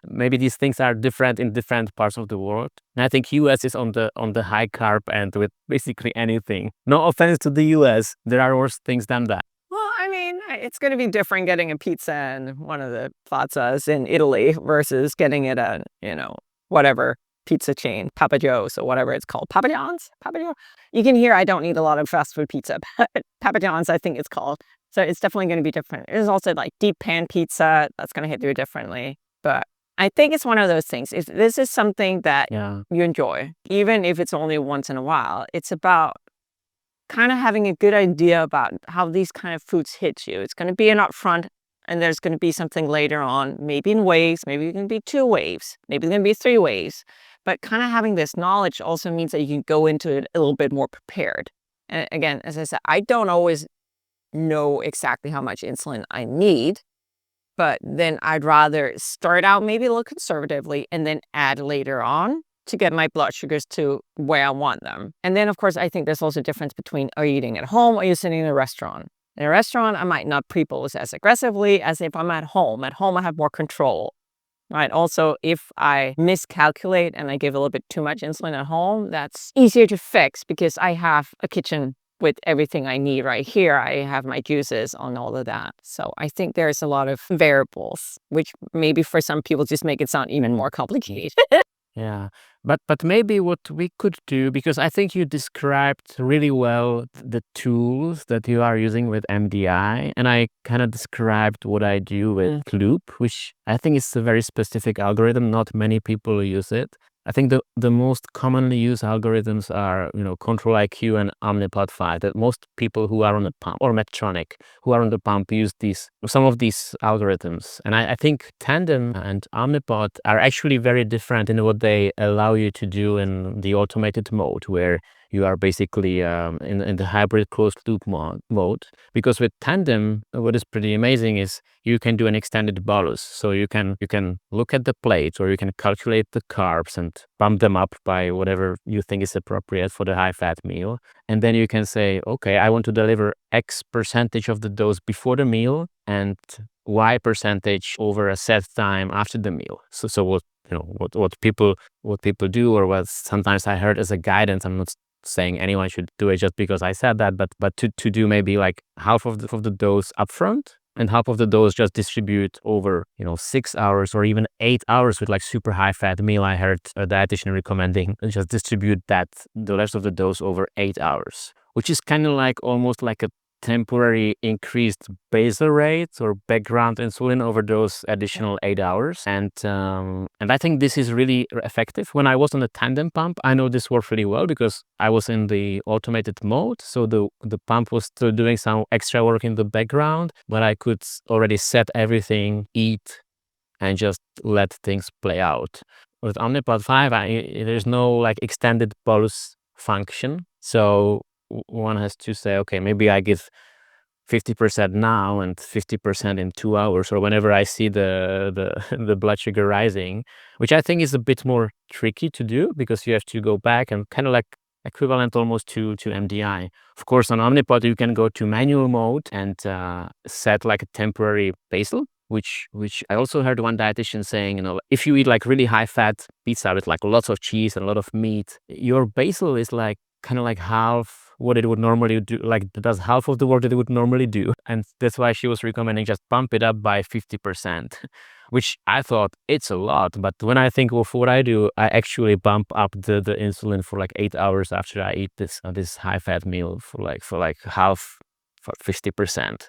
maybe these things are different in different parts of the world. And I think US is on the high carb end with basically anything. No offense to the US, there are worse things than that. Well, I mean, it's going to be different getting a pizza in one of the piazzas in Italy versus getting it at, whatever pizza chain, Papa Joe's or whatever it's called. Papa John's? Papa Joe? You can hear I don't eat a lot of fast food pizza, but Papa John's, I think it's called. So it's definitely going to be different. There's also like deep pan pizza that's going to hit you differently. But I think it's one of those things. If this is something that you enjoy, even if it's only once in a while, it's about kind of having a good idea about how these kind of foods hit you. It's going to be an upfront, and there's going to be something later on, maybe in waves, maybe it can be 2 waves, maybe it's going to be 3 waves. But kind of having this knowledge also means that you can go into it a little bit more prepared. And again, as I said, I don't always know exactly how much insulin I need, but then I'd rather start out maybe a little conservatively and then add later on to get my blood sugars to where I want them. And then, of course, I think there's also a difference between, are you eating at home or you're sitting in a restaurant? In a restaurant, I might not pre-bolus as aggressively as if I'm at home. At home, I have more control. Right. Also, if I miscalculate and I give a little bit too much insulin at home, that's easier to fix because I have a kitchen with everything I need right here. I have my juices on all of that. So I think there's a lot of variables, which maybe for some people just make it sound even more complicated. Yeah, but maybe what we could do, because I think you described really well the tools that you are using with MDI, and I kind of described what I do with Loop, which I think is a very specific algorithm. Not many people use it. I think the most commonly used algorithms are, Control IQ and Omnipod 5. That most people who are on the pump, or Medtronic, who are on the pump, use some of these algorithms. And I think Tandem and Omnipod are actually very different in what they allow you to do in the automated mode, where you are basically in the hybrid closed loop mode. Because with tandem, what is pretty amazing is you can do an extended bolus. So you can look at the plate, or you can calculate the carbs and bump them up by whatever you think is appropriate for the high fat meal. And then you can say, okay, I want to deliver X percentage of the dose before the meal and Y percentage over a set time after the meal. So what people do, or what sometimes I heard as a guidance, I'm not saying anyone should do it just because I said that, but to do maybe like half of the dose upfront and half of the dose just distribute over 6 hours or even 8 hours with like super high fat meal. I heard a dietitian recommending just distribute the rest of the dose over 8 hours, which is kind of like almost like a temporary increased basal rate or background insulin over those additional 8 hours. And I think this is really effective. When I was on the tandem pump, I know this worked really well because I was in the automated mode. So the pump was still doing some extra work in the background, but I could already set everything, eat, and just let things play out. With Omnipod 5, there's no like extended bolus function. So one has to say, okay, maybe I give 50% now and 50% in 2 hours, or whenever I see the blood sugar rising, which I think is a bit more tricky to do because you have to go back and kind of like equivalent almost to MDI. Of course, on Omnipod, you can go to manual mode and set like a temporary basal, which I also heard one dietitian saying, if you eat like really high fat pizza with like lots of cheese and a lot of meat, your basal is like kind of like half what it would normally do, like does half of the work that it would normally do. And that's why she was recommending just bump it up by 50%, which I thought it's a lot. But when I think of what I do, I actually bump up the insulin for like 8 hours after I eat this high fat meal for like half, for 50%.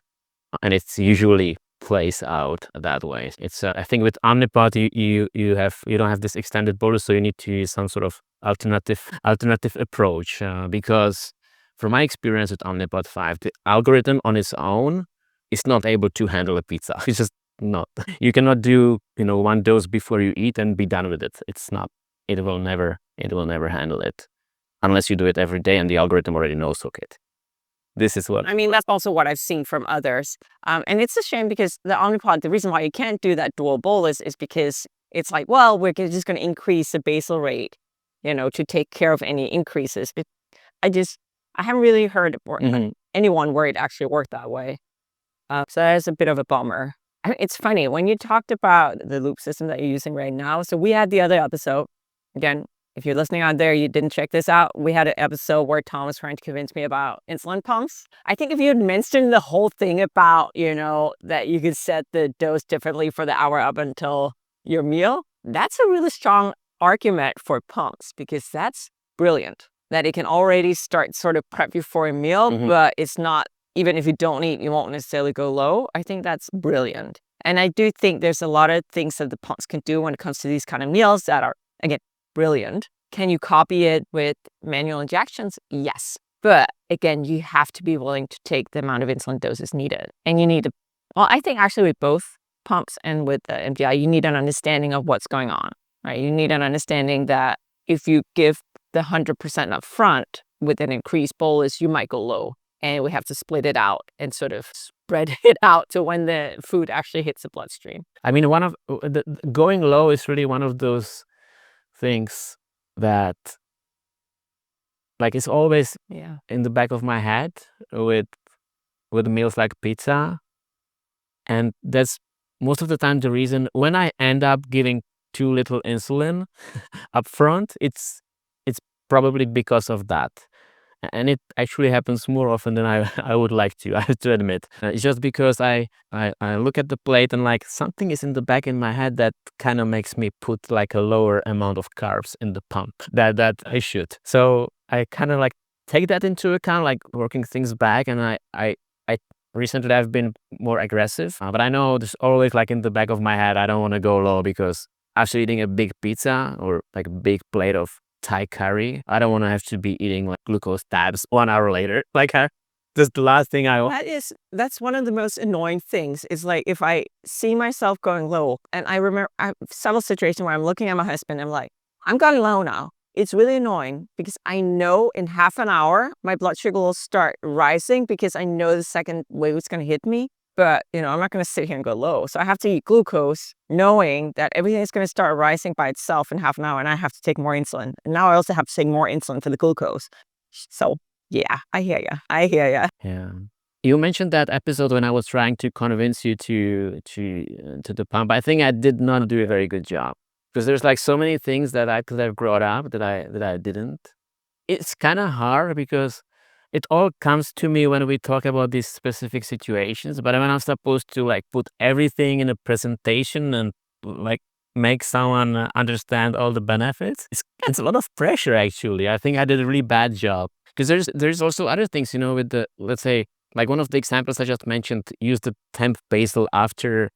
And it's usually plays out that way. It's I think with Omnipod you don't have this extended bolus, so you need to use some sort of alternative approach because from my experience with Omnipod 5, the algorithm on its own is not able to handle a pizza. It's just not. You cannot do one dose before you eat and be done with it. It's not. It will never handle it unless you do it every day and the algorithm already knows, okay, this is what. I mean, that's also what I've seen from others. And it's a shame because the Omnipod, the reason why you can't do that dual bolus is because it's like, well, we're just going to increase the basal rate, to take care of any increases. But I haven't really heard anyone where it actually worked that way. So that is a bit of a bummer. I mean, it's funny, when you talked about the loop system that you're using right now, so we had the other episode, again, if you're listening out there, you didn't check this out, we had an episode where Tom was trying to convince me about insulin pumps. I think if you had mentioned the whole thing about, that you could set the dose differently for the hour up until your meal, that's a really strong argument for pumps because that's brilliant. That it can already start sort of prep you for a meal, but it's not, even if you don't eat, you won't necessarily go low. I think that's brilliant. And I do think there's a lot of things that the pumps can do when it comes to these kind of meals that are, again, brilliant. Can you copy it with manual injections? Yes. But again, you have to be willing to take the amount of insulin doses needed. And you need to, I think actually with both pumps and with the MDI, you need an understanding of what's going on, right? You need an understanding that if you give the 100% up front with an increased bolus, you might go low. And we have to split it out and sort of spread it out to when the food actually hits the bloodstream. I mean, going low is really one of those things that like it's always in the back of my head with meals like pizza. And that's most of the time the reason when I end up giving too little insulin up front, it's probably because of that. And it actually happens more often than I would like to, I have to admit. It's just because I look at the plate and like something is in the back in my head that kind of makes me put like a lower amount of carbs in the pump that I should. So I kind of like take that into account, like working things back. And I recently I've been more aggressive, but I know there's always like in the back of my head, I don't want to go low because after eating a big pizza or like a big plate of Thai curry, I don't want to have to be eating like glucose tabs 1 hour later. Like that's the last thing I want. That's one of the most annoying things is like if I see myself going low, and I remember I have several situations where I'm looking at my husband, I'm like, I'm going low now. it's really annoying because I know in half an hour, my blood sugar will start rising because I know the second wave is going to hit me. But, I'm not going to sit here and go low. So I have to eat glucose knowing that everything is going to start rising by itself in half an hour and I have to take more insulin. And now I also have to take more insulin for the glucose. So yeah, I hear you. I hear you. Yeah. You mentioned that episode when I was trying to convince you to the pump. I think I did not do a very good job because there's like so many things that I could have brought up that I didn't. It's kind of hard because it all comes to me when we talk about these specific situations. But when I'm supposed to like put everything in a presentation and like make someone understand all the benefits, it's a lot of pressure actually. I think I did a really bad job because there's also other things, with the, let's say, like one of the examples I just mentioned, use the temp basil after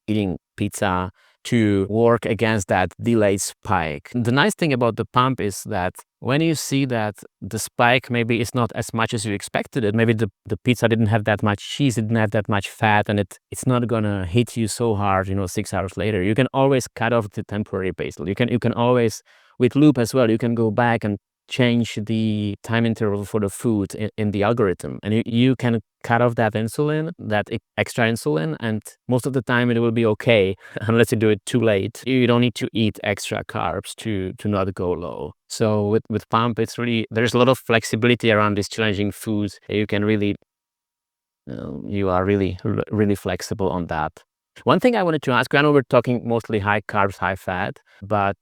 eating pizza to work against that delayed spike. The nice thing about the pump is that when you see that the spike maybe is not as much as you expected it, maybe the pizza didn't have that much cheese, it didn't have that much fat, and it's not gonna hit you so hard, 6 hours later. You can always cut off the temporary basil. You can always, with loop as well, you can go back and change the time interval for the food in the algorithm, and you can cut off that insulin, that extra insulin, and most of the time it will be okay unless you do it too late. You don't need to eat extra carbs to not go low. So with pump, it's really, there's a lot of flexibility around these challenging foods. You can really you are really flexible on that. One thing I wanted to ask you, I know we're talking mostly high carbs, high fat, but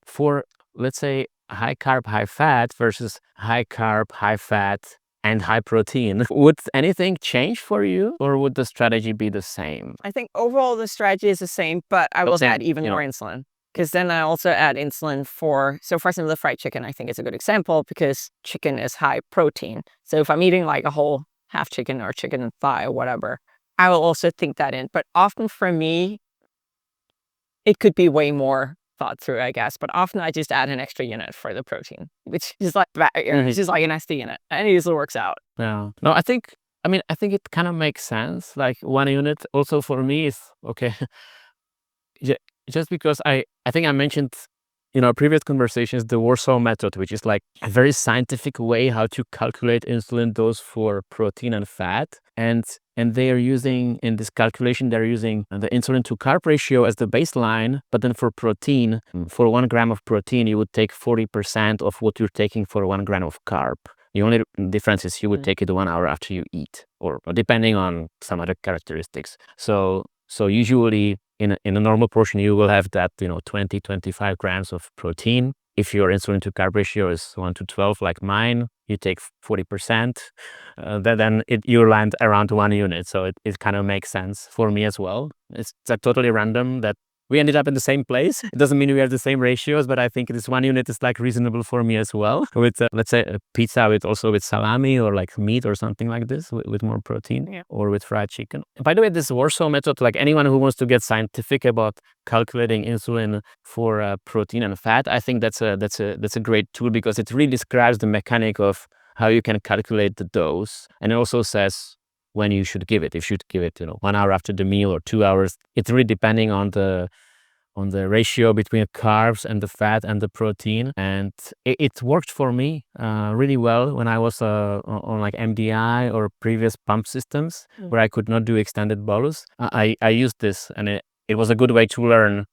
for, let's say, high carb, high fat versus high carb, high fat, and high protein, would anything change for you, or would the strategy be the same? I think overall the strategy is the same, but I will add even more insulin. Because then I also add insulin for example, the fried chicken, I think is a good example because chicken is high protein. So if I'm eating like a whole half chicken or chicken and thigh or whatever, I will also think that in. But often for me, it could be way more thought through, I guess. But often I just add an extra unit for the protein, which is like it's just like an SD unit, and it usually works out. Yeah. No, I think it kind of makes sense. Like 1 unit also for me is okay. Just because I think I mentioned in our previous conversations the Warsaw method, which is like a very scientific way how to calculate insulin dose for protein and fat. And they are using, in this calculation, they're using the insulin to carb ratio as the baseline. But then for protein, for 1 gram of protein, you would take 40% of what you're taking for 1 gram of carb. The only difference is you would take it 1 hour after you eat, or depending on some other characteristics. So usually in a normal portion, you will have that 20-25 grams of protein. If your insulin to carb ratio is 1:12 like mine, you take 40%. Then you land around 1 unit. So it kind of makes sense for me as well. It's totally random that we ended up in the same place. It doesn't mean we have the same ratios, but I think this 1 unit is like reasonable for me as well. With let's say a pizza with salami or like meat or something like this with more protein, Yeah. or with fried chicken. By the way, this Warsaw method, like anyone who wants to get scientific about calculating insulin for protein and fat, I think that's a great tool because it really describes the mechanic of how you can calculate the dose, and it also says when you should give it. If you should give it 1 hour after the meal or 2 hours. It's really depending on the ratio between carbs and the fat and the protein, and it worked for me really well when I was on like MDI or previous pump systems where I could not do extended bolus. I used this, and it was a good way to learn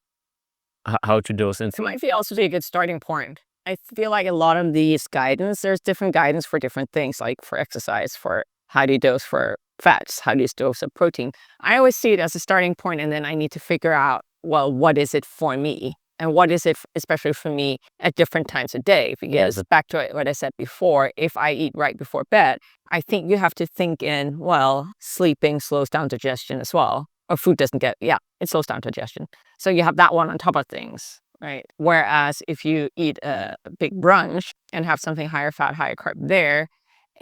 how to dose insulin. It might be also be a good starting point. I feel like a lot of these guidance, there's different guidance for different things, like for exercise, for how do you dose for fats, how do you dose of protein. I always see it as a starting point, and then I need to figure out, well, what is it for me? And what is it, especially for me, at different times of day? Because back to what I said before, if I eat right before bed, I think you have to think in, well, sleeping slows down digestion as well. Or food doesn't get, it slows down digestion. So you have that one on top of things, right? Whereas if you eat a big brunch and have something higher fat, higher carb there,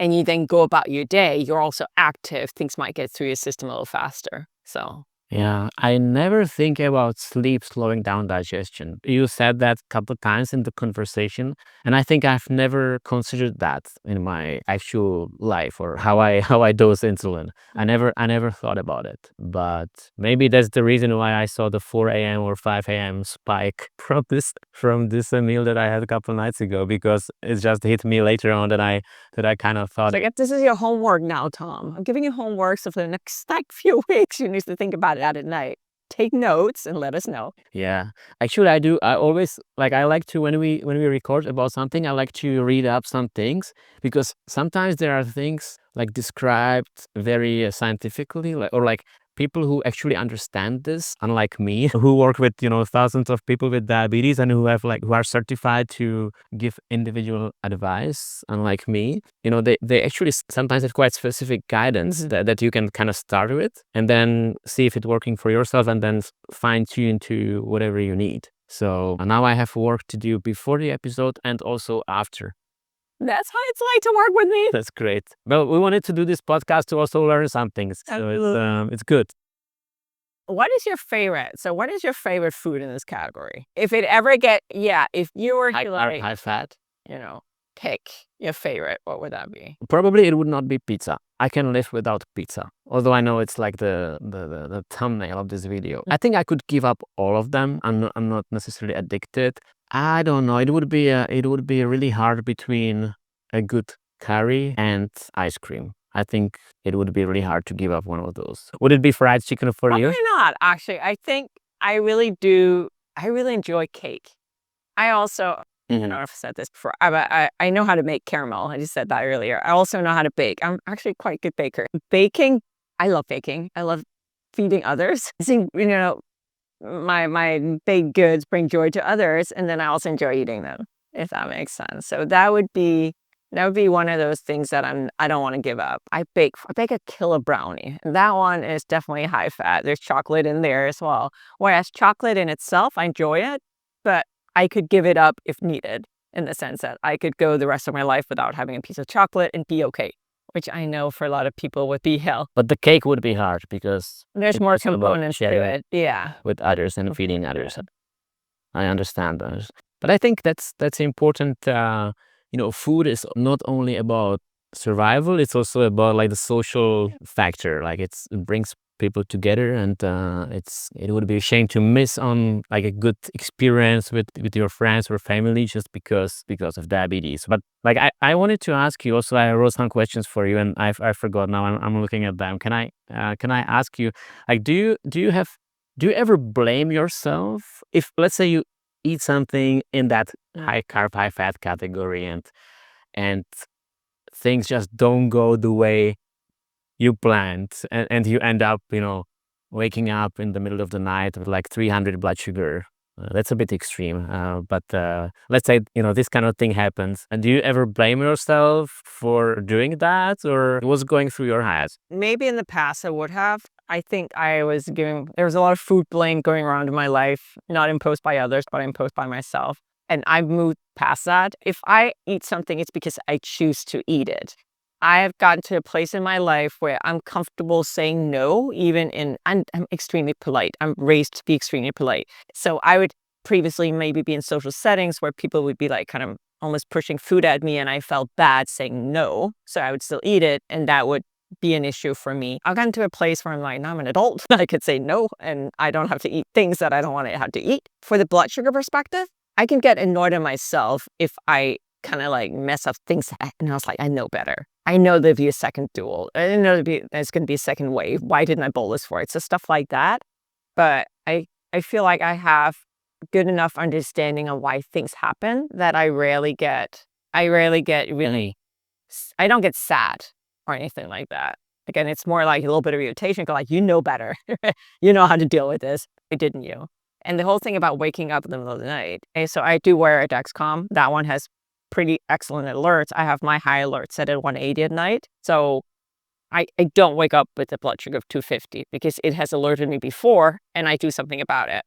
and you then go about your day, you're also active, things might get through your system a little faster. So Yeah, I never think about sleep slowing down digestion. You said that a couple of times in the conversation, and I think I've never considered that in my actual life or how I dose insulin. I never thought about it. But maybe that's the reason why I saw the 4 a.m. or 5 a.m. spike from this meal that I had a couple nights ago, because it just hit me later on that I kind of thought. So I guess this is your homework now, Tom. I'm giving you homework, so for the next few weeks, you need to think about it at night. Take notes and let us know. Yeah, actually, I do. I always like. I like to when we record about something. I like to read up some things, because sometimes there are things like described very scientifically, or like people who actually understand this, unlike me, who work with thousands of people with diabetes and who are certified to give individual advice, unlike me. They actually sometimes have quite specific guidance that you can kind of start with and then see if it's working for yourself, and then fine tune to whatever you need. So now I have work to do before the episode and also after. That's how it's like to work with me. That's great. Well, we wanted to do this podcast to also learn something, so it's good. What is your favorite? So what is your favorite food in this category? If you were to like, High fat. Pick your favorite, what would that be? Probably it would not be pizza. I can live without pizza. Although I know it's like the thumbnail of this video. I think I could give up all of them. I'm not necessarily addicted. I don't know. It would be really hard between a good curry and ice cream. I think it would be really hard to give up one of those. Would it be fried chicken for you? Probably not, actually. I think I really enjoy cake. I also, I don't know if I said this before, I know how to make caramel. I just said that earlier. I also know how to bake. I'm actually quite a good baker. Baking, I love baking. I love feeding others. I think, my baked goods bring joy to others, and then I also enjoy eating them, if that makes sense. So that would be one of those things that I don't want to give up. I bake a killer brownie. And that one is definitely high fat. There's chocolate in there as well. Whereas chocolate in itself, I enjoy it, but I could give it up if needed, in the sense that I could go the rest of my life without having a piece of chocolate and be okay, which I know for a lot of people would be hell. But the cake would be hard because there's more components to it. Yeah. With others and feeding others. I understand those. But I think that's important. Food is not only about survival, it's also about like the social factor. Like it brings people together, and it would be a shame to miss on like a good experience with your friends or family just because of diabetes. But like I wanted to ask you also, I wrote some questions for you and I forgot now. I'm looking at them. Can I ask you, like, do you ever blame yourself if, let's say, you eat something in that high carb, high fat category, and things just don't go the way you planned, and you end up, waking up in the middle of the night with like 300 blood sugar? That's a bit extreme, but let's say, this kind of thing happens. And do you ever blame yourself for doing that, or what's going through your head? Maybe in the past I would have. I think there was a lot of food blame going around in my life, not imposed by others, but imposed by myself. And I've moved past that. If I eat something, it's because I choose to eat it. I have gotten to a place in my life where I'm comfortable saying no, I'm extremely polite. I'm raised to be extremely polite. So I would previously maybe be in social settings where people would be like kind of almost pushing food at me, and I felt bad saying no. So I would still eat it, and that would be an issue for me. I've gotten to a place where I'm like, now I'm an adult. I could say no, and I don't have to eat things that I don't want to have to eat. For the blood sugar perspective, I can get annoyed at myself if I kind of like mess up things, and I was like, I know better. I know there'll be a second duel. I know there's going to be a second wave. Why didn't I bolus for it? So stuff like that. But I feel like I have good enough understanding of why things happen that I don't get sad or anything like that. Again, it's more like a little bit of irritation. Go like, you know better. You know how to deal with this. Why didn't you? And the whole thing about waking up in the middle of the night. Okay, so I do wear a Dexcom. That one has pretty excellent alerts. I have my high alert set at 180 at night. So I don't wake up with a blood sugar of 250 because it has alerted me before and I do something about it.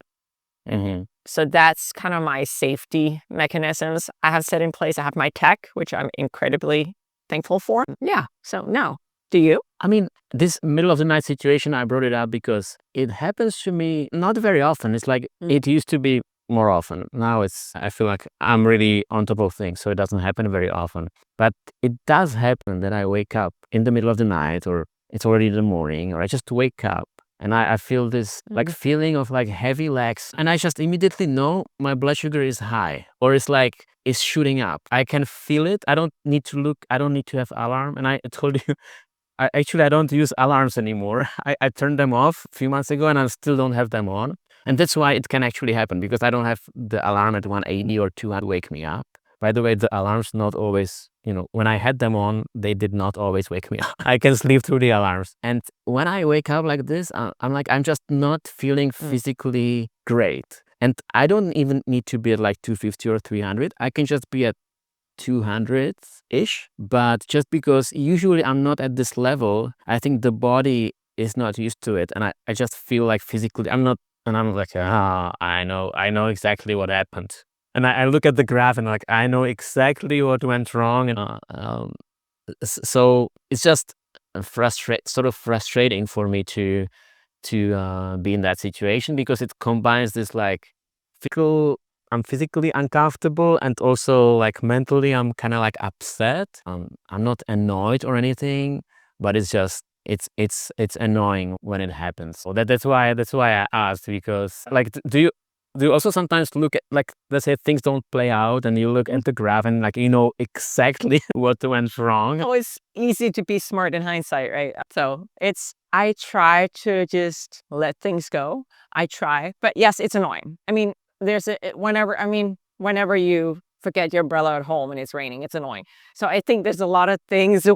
Mm-hmm. So that's kind of my safety mechanisms I have set in place. I have my tech, which I'm incredibly thankful for. Yeah. So no, Do you? I mean, this middle of the night situation, I brought it up because it happens to me not very often. It's like it used to be more often. Now I feel like I'm really on top of things, so it doesn't happen very often. But it does happen that I wake up in the middle of the night, or it's already in the morning, or I just wake up and I feel this like feeling of like heavy legs, and I just immediately know my blood sugar is high, or it's shooting up. I can feel it. I don't need to look. I don't need to have alarm. And I told you, I don't use alarms anymore. I turned them off a few months ago, and I still don't have them on. And that's why it can actually happen, because I don't have the alarm at 180 or 200 to wake me up. By the way, the alarms not always, when I had them on, they did not always wake me up. I can sleep through the alarms. And when I wake up like this, I'm just not feeling physically great. And I don't even need to be at like 250 or 300. I can just be at 200-ish. But just because usually I'm not at this level, I think the body is not used to it. And I just feel like physically I'm not, and I'm like, I know exactly what happened. And I look at the graph and like, I know exactly what went wrong. And so it's just sort of frustrating for me to be in that situation, because it combines this like I'm physically uncomfortable, and also like mentally I'm kind of like upset. I'm not annoyed or anything, but it's just it's annoying when it happens. So that's why I asked, because like do you also sometimes look at, like, let's say things don't play out and you look at the graph and like exactly what went wrong? It's always easy to be smart in hindsight, right? So I try to just let things go. I try, but yes, it's annoying. I mean, whenever you forget your umbrella at home and it's raining, it's annoying. So I think there's a lot of things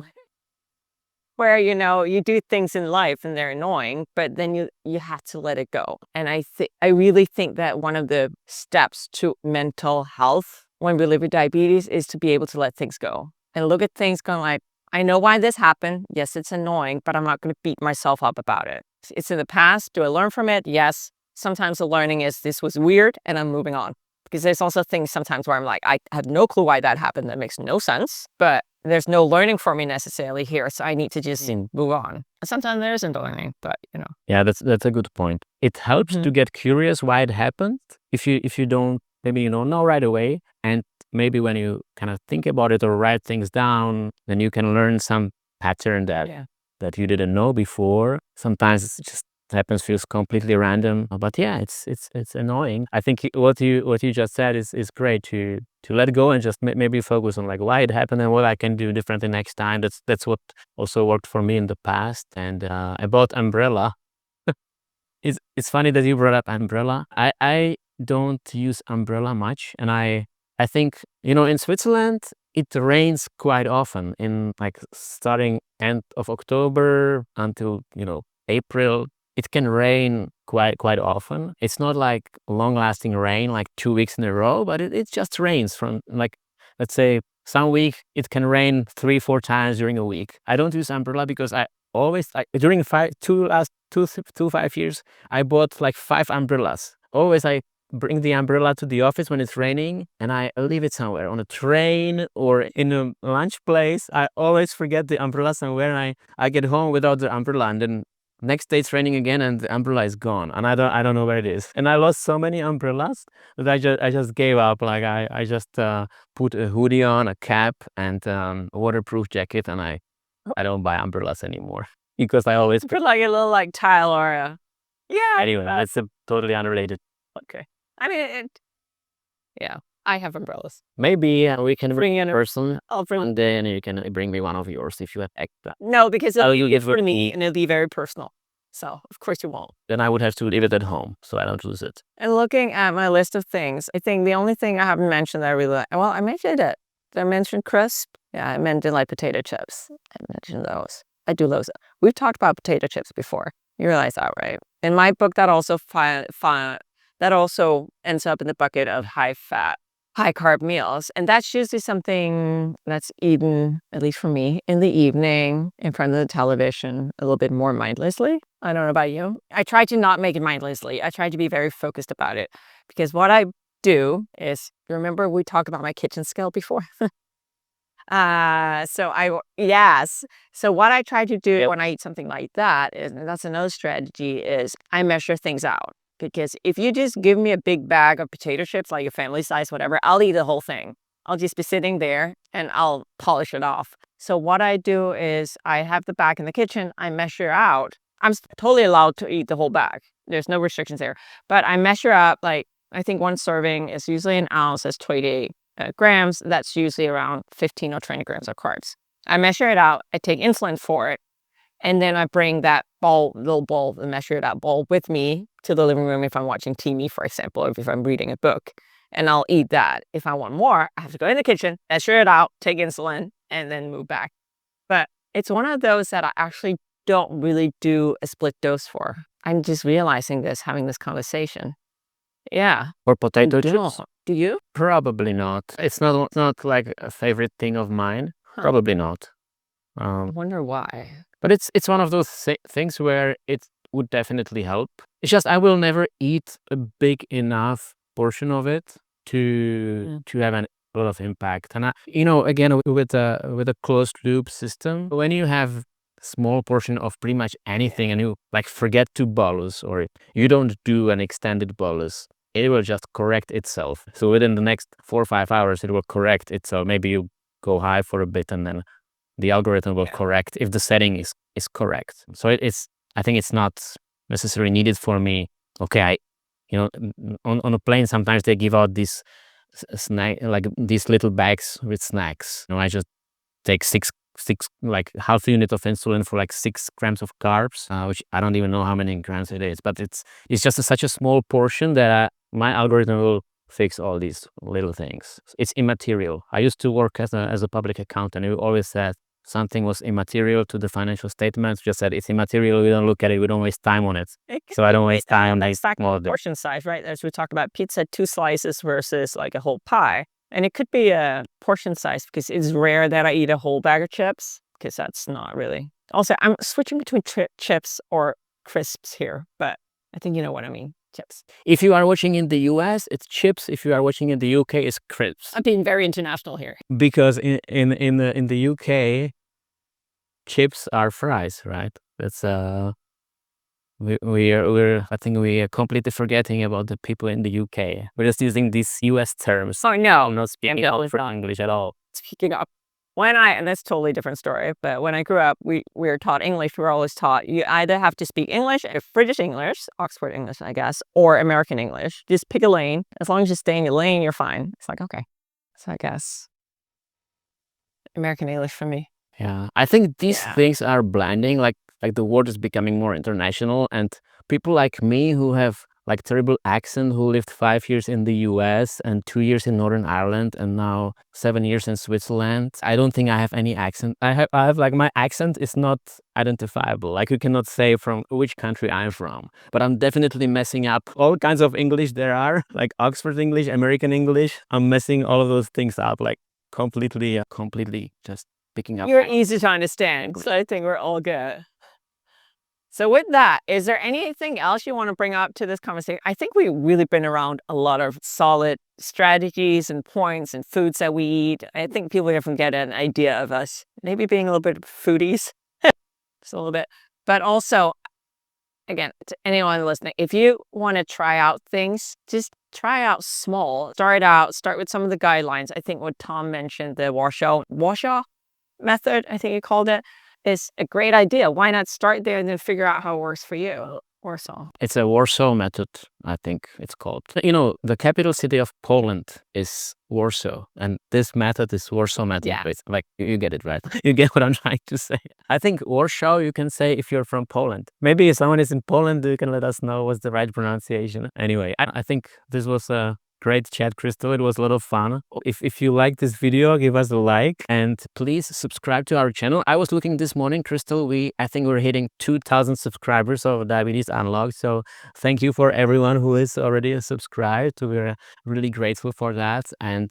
where, you do things in life and they're annoying, but then you have to let it go. And I really think that one of the steps to mental health when we live with diabetes is to be able to let things go and look at things going like, I know why this happened. Yes, it's annoying, but I'm not going to beat myself up about it. It's in the past. Do I learn from it? Yes. Sometimes the learning is this was weird and I'm moving on. Because there's also things sometimes where I'm like, I have no clue why that happened. That makes no sense. But there's no learning for me necessarily here. So I need to just move on. And sometimes there isn't learning, but Yeah, that's a good point. It helps to get curious why it happened. If you don't maybe know right away, and maybe when you kind of think about it or write things down, then you can learn some pattern that you didn't know before. Sometimes it's just happens, feels completely random, but yeah, it's annoying. I think what you just said is great, to let go and just maybe focus on like why it happened and what I can do differently next time. That's what also worked for me in the past. And I bought umbrella. It's funny that you brought up umbrella. I don't use umbrella much, and I think in Switzerland it rains quite often, in like starting end of October until April. It can rain quite often. It's not like long-lasting rain, like 2 weeks in a row, but it just rains from, like, let's say some week it can rain 3-4 times during a week. I don't use umbrella because I always during 5 years I bought like 5 umbrellas. Always I bring the umbrella to the office when it's raining, and I leave it somewhere on a train or in a lunch place. I always forget the umbrella somewhere, and I get home without the umbrella, and then next day it's raining again and the umbrella is gone, and I don't know where it is. And I lost so many umbrellas that I just gave up. Like I just put a hoodie on, a cap, and a waterproof jacket, and I don't buy umbrellas anymore because I always put like a little like tile or a Anyway, that's totally unrelated. Okay. I mean, yeah, I have umbrellas. Maybe we can Bring in a person I'll bring one day, and you can bring me one of yours if you have extra. No, because You give for it me and it'll be very personal. So of course you won't. Then I would have to leave it at home so I don't lose it. And looking at my list of things, I think the only thing I haven't mentioned that I really like, well, I mentioned it. Did I mention crisp? Yeah, I mentioned like potato chips. I mentioned those. I do those. We've talked about potato chips before. You realize that, right? In my book, that also that also ends up in the bucket of high-fat, high-carb meals. And that's usually something that's eaten, at least for me, in the evening in front of the television, a little bit more mindlessly. I don't know about you. I try to not make it mindlessly. I try to be very focused about it, because what I do is, remember we talked about my kitchen scale before? Yes. So what I try to do when I eat something like that is, and that's another strategy, is I measure things out. Because if you just give me a big bag of potato chips, like a family size, whatever, I'll eat the whole thing. I'll just be sitting there and I'll polish it off. So what I do is I have the bag in the kitchen, I measure out. I'm totally allowed to eat the whole bag. There's no restrictions there. But I measure out, like, I think one serving is usually an ounce, that's 28 grams. That's usually around 15 or 20 grams of carbs. I measure it out. I take insulin for it. And then I bring that little bowl, the measure that bowl with me to the living room if I'm watching TV, for example, or if I'm reading a book. And I'll eat that. If I want more, I have to go in the kitchen, measure it out, take insulin, and then move back. But it's one of those that I actually don't really do a split dose for. I'm just realizing this, having this conversation. Yeah. Or potato chips? Do you? Probably not. It's not like a favorite thing of mine. Huh. Probably not. I wonder why. But it's one of those things where it would definitely help. It's just I will never eat a big enough portion of it to have a lot of impact. And again, with a closed loop system, when you have small portion of pretty much anything and you like forget to bolus or you don't do an extended bolus, it will just correct itself. So within the next 4 or 5 hours, it will correct itself. Maybe you go high for a bit and then the algorithm will correct if the setting is correct. So I think it's not necessarily needed for me. Okay, on a plane sometimes they give out these snack, like these little bags with snacks. I just take six like half a unit of insulin for like 6 grams of carbs, which I don't even know how many grams it is, but it's just such a small portion that my algorithm will fix all these little things. It's immaterial. I used to work as a public accountant. We always said something was immaterial to the financial statements. Just said it's immaterial. We don't look at it. We don't waste time on it. So I don't waste time on these small portion size, right? As we talk about pizza, 2 slices versus like a whole pie. And it could be a portion size because it's rare that I eat a whole bag of chips because that's not really. Also, I'm switching between chips or crisps here, but I think you know what I mean. Chips. If you are watching in the US, it's chips. If you are watching in the UK, it's crisps. I'm being very international here. Because in the UK, chips are fries, right? That's I think we are completely forgetting about the people in the UK. We're just using these US terms. Oh no, I'm not speaking English at all. Speaking up. And that's a totally different story, but when I grew up, we were taught English. We were always taught you either have to speak English, British English, Oxford English, I guess, or American English. Just pick a lane. As long as you stay in your lane, you're fine. It's like, okay. So I guess American English for me. Yeah, I think these things are blending. Like the world is becoming more international, and people like me who have like terrible accent, who lived 5 years in the US and 2 years in Northern Ireland and now 7 years in Switzerland. I don't think I have any accent. I have like my accent is not identifiable. Like you cannot say from which country I'm from. But I'm definitely messing up all kinds of English there are, like Oxford English, American English. I'm messing all of those things up, like completely just picking up. You're easy to understand, so I think we're all good. So with that, is there anything else you want to bring up to this conversation? I think we've really been around a lot of solid strategies and points and foods that we eat. I think people can get an idea of us maybe being a little bit foodies, just a little bit. But also, again, to anyone listening, if you want to try out things, just try out small. Start with some of the guidelines. I think what Tom mentioned, the Warsaw method, I think he called it, is a great idea. Why not start there and then figure out how it works for you? Warsaw. It's a Warsaw method, I think it's called. The capital city of Poland is Warsaw, and this method is Warsaw method. Yeah. It's like, you get it, right? You get what I'm trying to say. I think Warsaw, you can say if you're from Poland. Maybe if someone is in Poland, you can let us know what's the right pronunciation. Anyway, I think this was a great chat, Crystal. It was a lot of fun. If you like this video, give us a like and please subscribe to our channel. I was looking this morning, Crystal, I think we're hitting 2,000 subscribers of Diabetes Unlocked. So thank you for everyone who is already subscribed. We're really grateful for that. And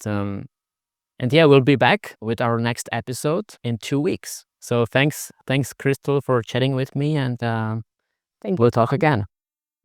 yeah, we'll be back with our next episode in 2 weeks. So thanks Crystal for chatting with me, and we'll talk again.